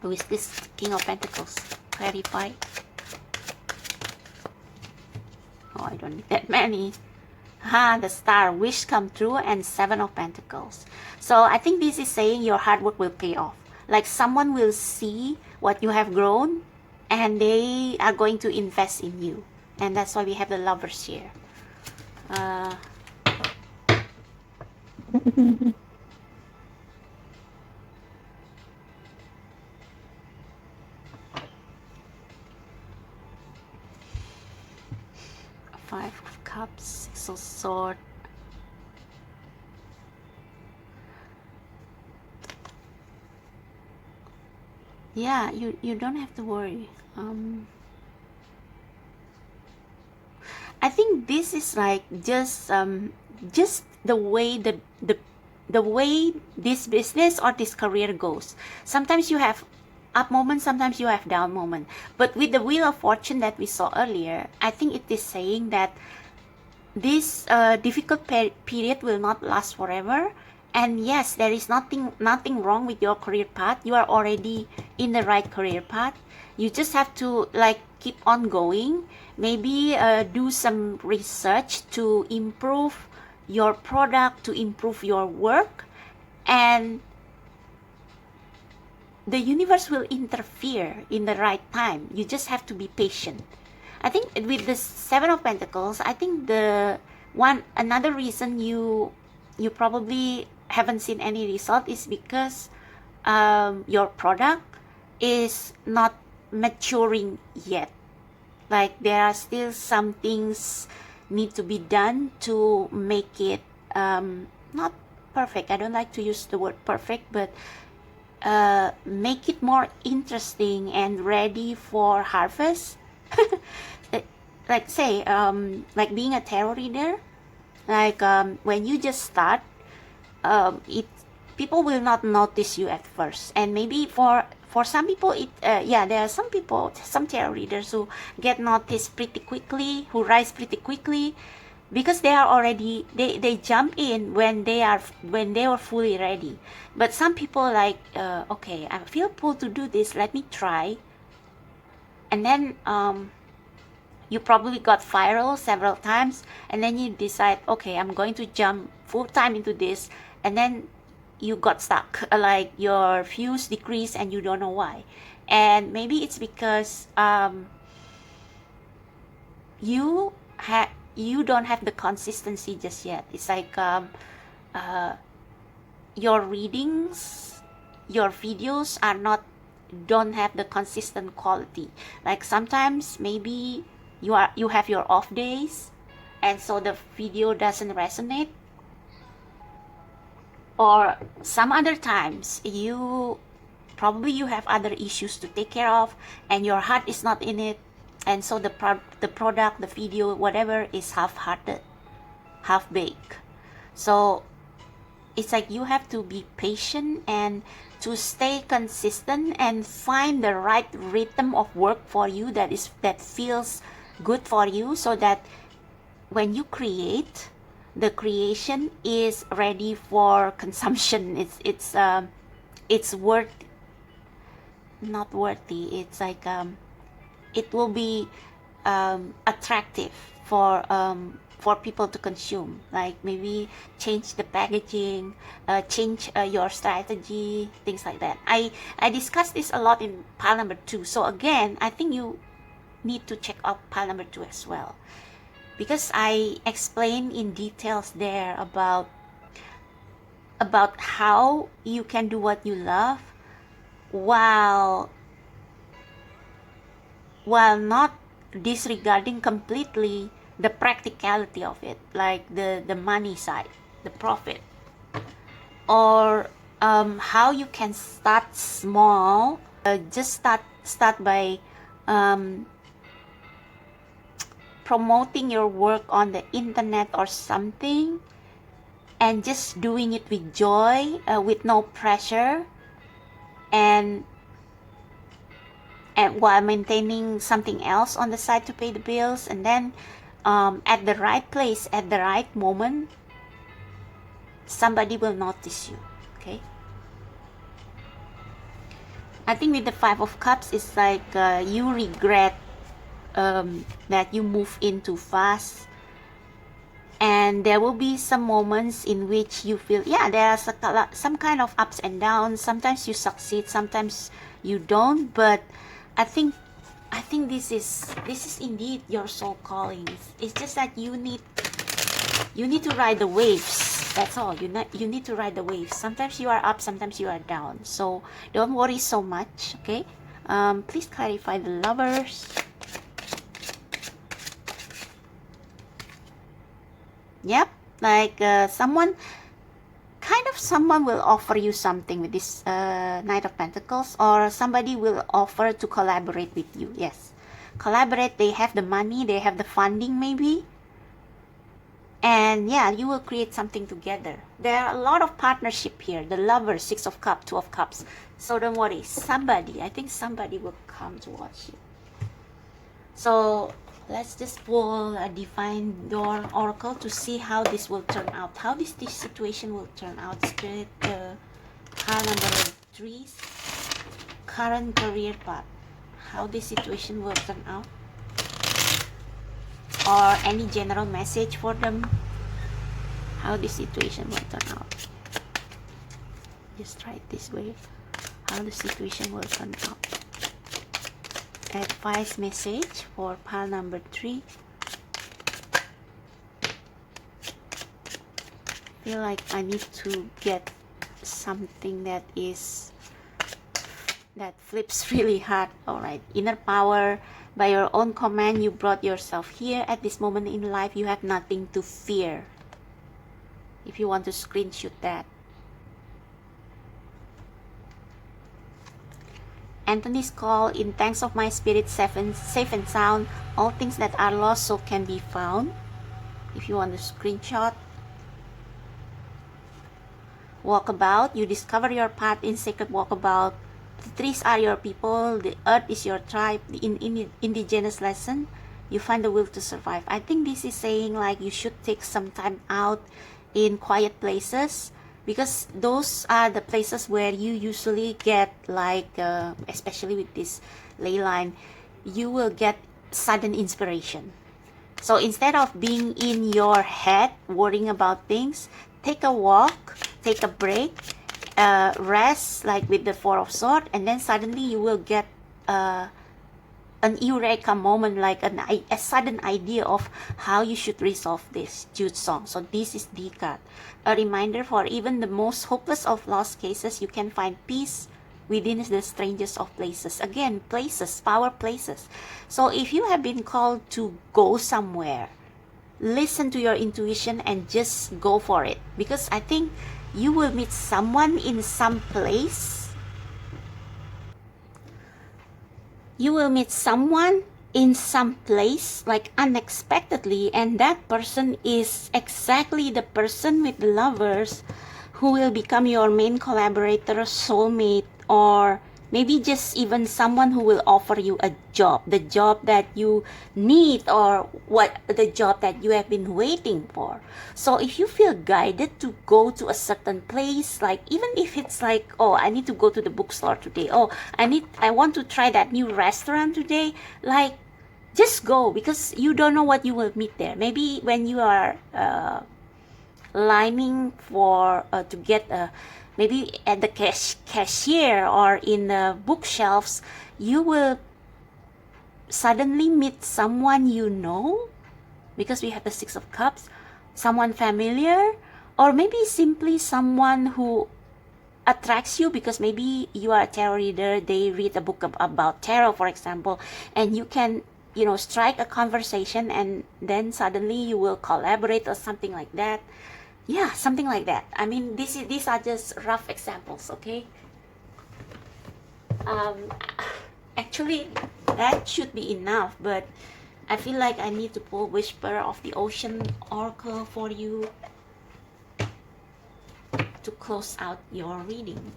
Who is this King of Pentacles? Clarify. Oh, I don't need that many. The Star, Wish come true, and Seven of Pentacles. So I think this is saying your hard work will pay off. Like someone will see what you have grown and they are going to invest in you. And that's why we have the Lovers here. Five of Cups, Six of Swords. Yeah, you don't have to worry. I think this is like just the way the way this business or this career goes. Sometimes you have up moment, sometimes you have down moment. But with the Wheel of Fortune that we saw earlier, I think it is saying that this difficult period will not last forever. And yes, there is nothing wrong with your career path. You are already in the right career path. You just have to like keep on going. Maybe do some research to improve your product, to improve your work, and the universe will interfere in the right time. You just have to be patient. I think with the Seven of Pentacles, I think another reason you probably haven't seen any result is because your product is not maturing yet. Like there are still some things need to be done to make it not perfect. I don't like to use the word perfect, but make it more interesting and ready for harvest. Like say like being a tarot reader, like when you just start, people will not notice you at first, and maybe for some people there are some tarot readers who get noticed pretty quickly, who rise pretty quickly, because they are already they jump in when they were fully ready. But some people like okay, I feel pulled to do this, let me try, and then you probably got viral several times, and then you decide, okay, I'm going to jump full time into this, and then you got stuck, like your views decrease and you don't know why. And maybe it's because you don't have the consistency just yet. It's like your readings, your videos are not don't have the consistent quality. Like sometimes maybe you have your off days, and so the video doesn't resonate, or some other times you have other issues to take care of and your heart is not in it, and so the product, the video, whatever, is half-hearted, half-baked. So it's like you have to be patient and to stay consistent and find the right rhythm of work for you that feels good for you, so that when you create, the creation is ready for consumption. It's not worthy. It's like it will be attractive for people to consume. Like maybe change the packaging, change your strategy, things like that. I discussed this a lot in pile number 2. So again, I think you need to check out pile number 2 as well, because I explain in details there about how you can do what you love while not disregarding completely the practicality of it, like the money side, the profit, or how you can start small. Just start by promoting your work on the internet or something, and just doing it with joy, with no pressure, and while maintaining something else on the side to pay the bills. And then at the right place, at the right moment, somebody will notice you. Okay, I think with the 5 of Cups, it's like you regret that you move in too fast, and there will be some moments in which you feel, yeah, there are some kind of ups and downs. Sometimes you succeed, sometimes you don't, but I think this is indeed your soul calling. It's just that you need to ride the waves. That's all. You need to ride the waves. Sometimes you are up, sometimes you are down. So don't worry so much. Okay. Please clarify the Lovers. Yep, like someone will offer you something with this Knight of Pentacles, or somebody will offer to collaborate with you. Yes, collaborate. They have the money, they have the funding maybe, and yeah, you will create something together. There are a lot of partnership here. The Lovers, 6 of Cups, 2 of Cups. So don't worry, I think somebody will come towards you. So let's just pull a Divine Door Oracle to see how this will turn out. How this situation will turn out. Spirit, card number 3, current career path. How this situation will turn out. Or any general message for them. How this situation will turn out. Just try it this way. How the situation will turn out. Advice message for pile number 3. Feel like I need to get something that flips really hard. All right, inner power. By your own command, you brought yourself here. At this moment in life, you have nothing to fear. If you want to screenshot that. Anthony's call, in thanks of my spirit, safe and sound, all things that are lost so can be found. If you want to screenshot. Walkabout, you discover your path in sacred walkabout. The trees are your people, the earth is your tribe. In indigenous lesson, you find the will to survive. I think this is saying like you should take some time out in quiet places, because those are the places where you usually get like, especially with this ley line, you will get sudden inspiration. So instead of being in your head worrying about things, take a walk, take a break, rest, like with the 4 of Swords, and then suddenly you will get an eureka moment, like a sudden idea of how you should resolve this Jude song. So this is the card. A reminder for even the most hopeless of lost cases, you can find peace within the strangest of places. Again, places, power places. So if you have been called to go somewhere, listen to your intuition and just go for it, because I think you will meet someone in some place. You will meet someone in some place, like unexpectedly, and that person is exactly the person with the lovers who will become your main collaborator, soulmate, or maybe just even someone who will offer you a job, the job that you need, or the job that you have been waiting for. So if you feel guided to go to a certain place, like even if it's like, oh, I need to go to the bookstore today, oh, I want to try that new restaurant today, like just go, because you don't know what you will meet there. Maybe when you are lining for to get maybe at the cashier or in the bookshelves, you will suddenly meet someone you know, because we have the Six of Cups, someone familiar, or maybe simply someone who attracts you because maybe you are a tarot reader, they read a book about tarot, for example, and you can, you know, strike a conversation, and then suddenly you will collaborate or something like that. Yeah, something like that. I mean, these are just rough examples, okay? Actually, that should be enough, but I feel like I need to pull Whisper of the Ocean Oracle for you to close out your reading.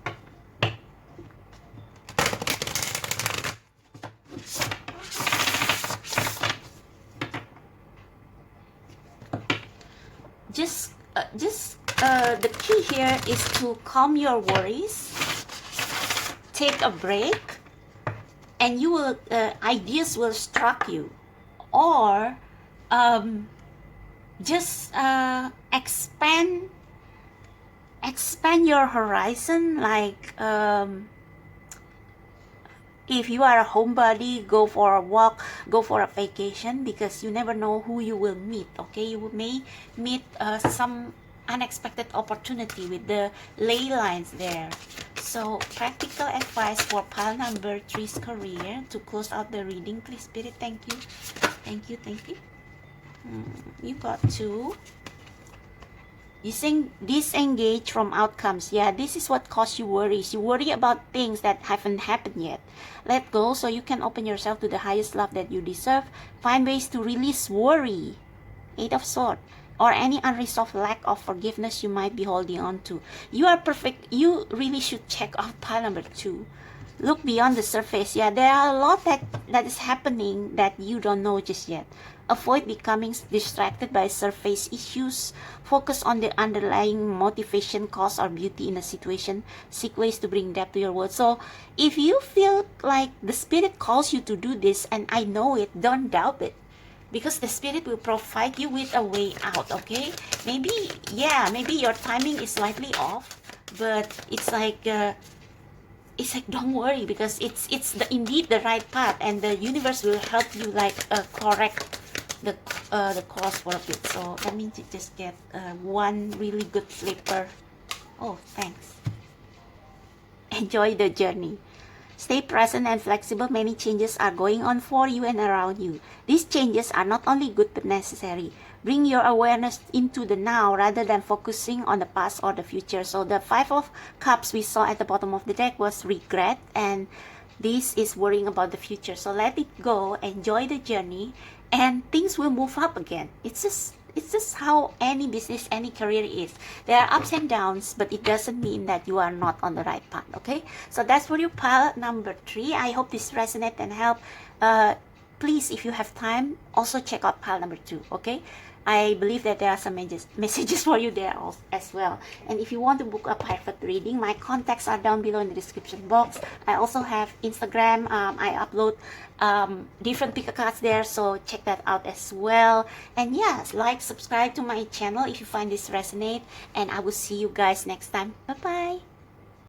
The key here is to calm your worries, take a break, and you will ideas will strike you, or just expand your horizon. Like if you are a homebody, go for a walk, go for a vacation, because you never know who you will meet. Okay, you may meet some unexpected opportunity with the ley lines there. So practical advice for pile number 3's career to close out the reading, please, Spirit. Thank you, thank you, thank you. You got 2. You saying disengage from outcomes. Yeah, this is what causes you worries. You worry about things that haven't happened yet. Let go so you can open yourself to the highest love that you deserve. Find ways to release worry, 8 of Swords, or any unresolved lack of forgiveness you might be holding on to. You are perfect. You really should check out pile number 2. Look beyond the surface. Yeah, there are a lot that is happening that you don't know just yet. Avoid becoming distracted by surface issues. Focus on the underlying motivation, cause, or beauty in a situation. Seek ways to bring depth to your world. So if you feel like the Spirit calls you to do this, and I know it, don't doubt it, because the Spirit will provide you with a way out. Okay, maybe, yeah, maybe your timing is slightly off, but it's like don't worry, because it's indeed the right path, and the universe will help you like correct the course for a bit. So let me just get one really good flipper. Oh, thanks. Enjoy the journey. Stay present and flexible. Many changes are going on for you and around you. These changes are not only good but necessary. Bring your awareness into the now rather than focusing on the past or the future. So the 5 of Cups we saw at the bottom of the deck was regret, and this is worrying about the future. So let it go, enjoy the journey, and things will move up again. It's just how any business, any career is. There are ups and downs, but it doesn't mean that you are not on the right path. Okay, so that's for you, pile number 3. I hope this resonates and help. Please, if you have time, also check out pile number 2. Okay, I believe that there are some messages for you there as well. And if you want to book a private reading, my contacts are down below in the description box. I also have Instagram. I upload different pick cards there, so check that out as well. And yes, like, subscribe to my channel if you find this resonate, and I will see you guys next time. Bye bye.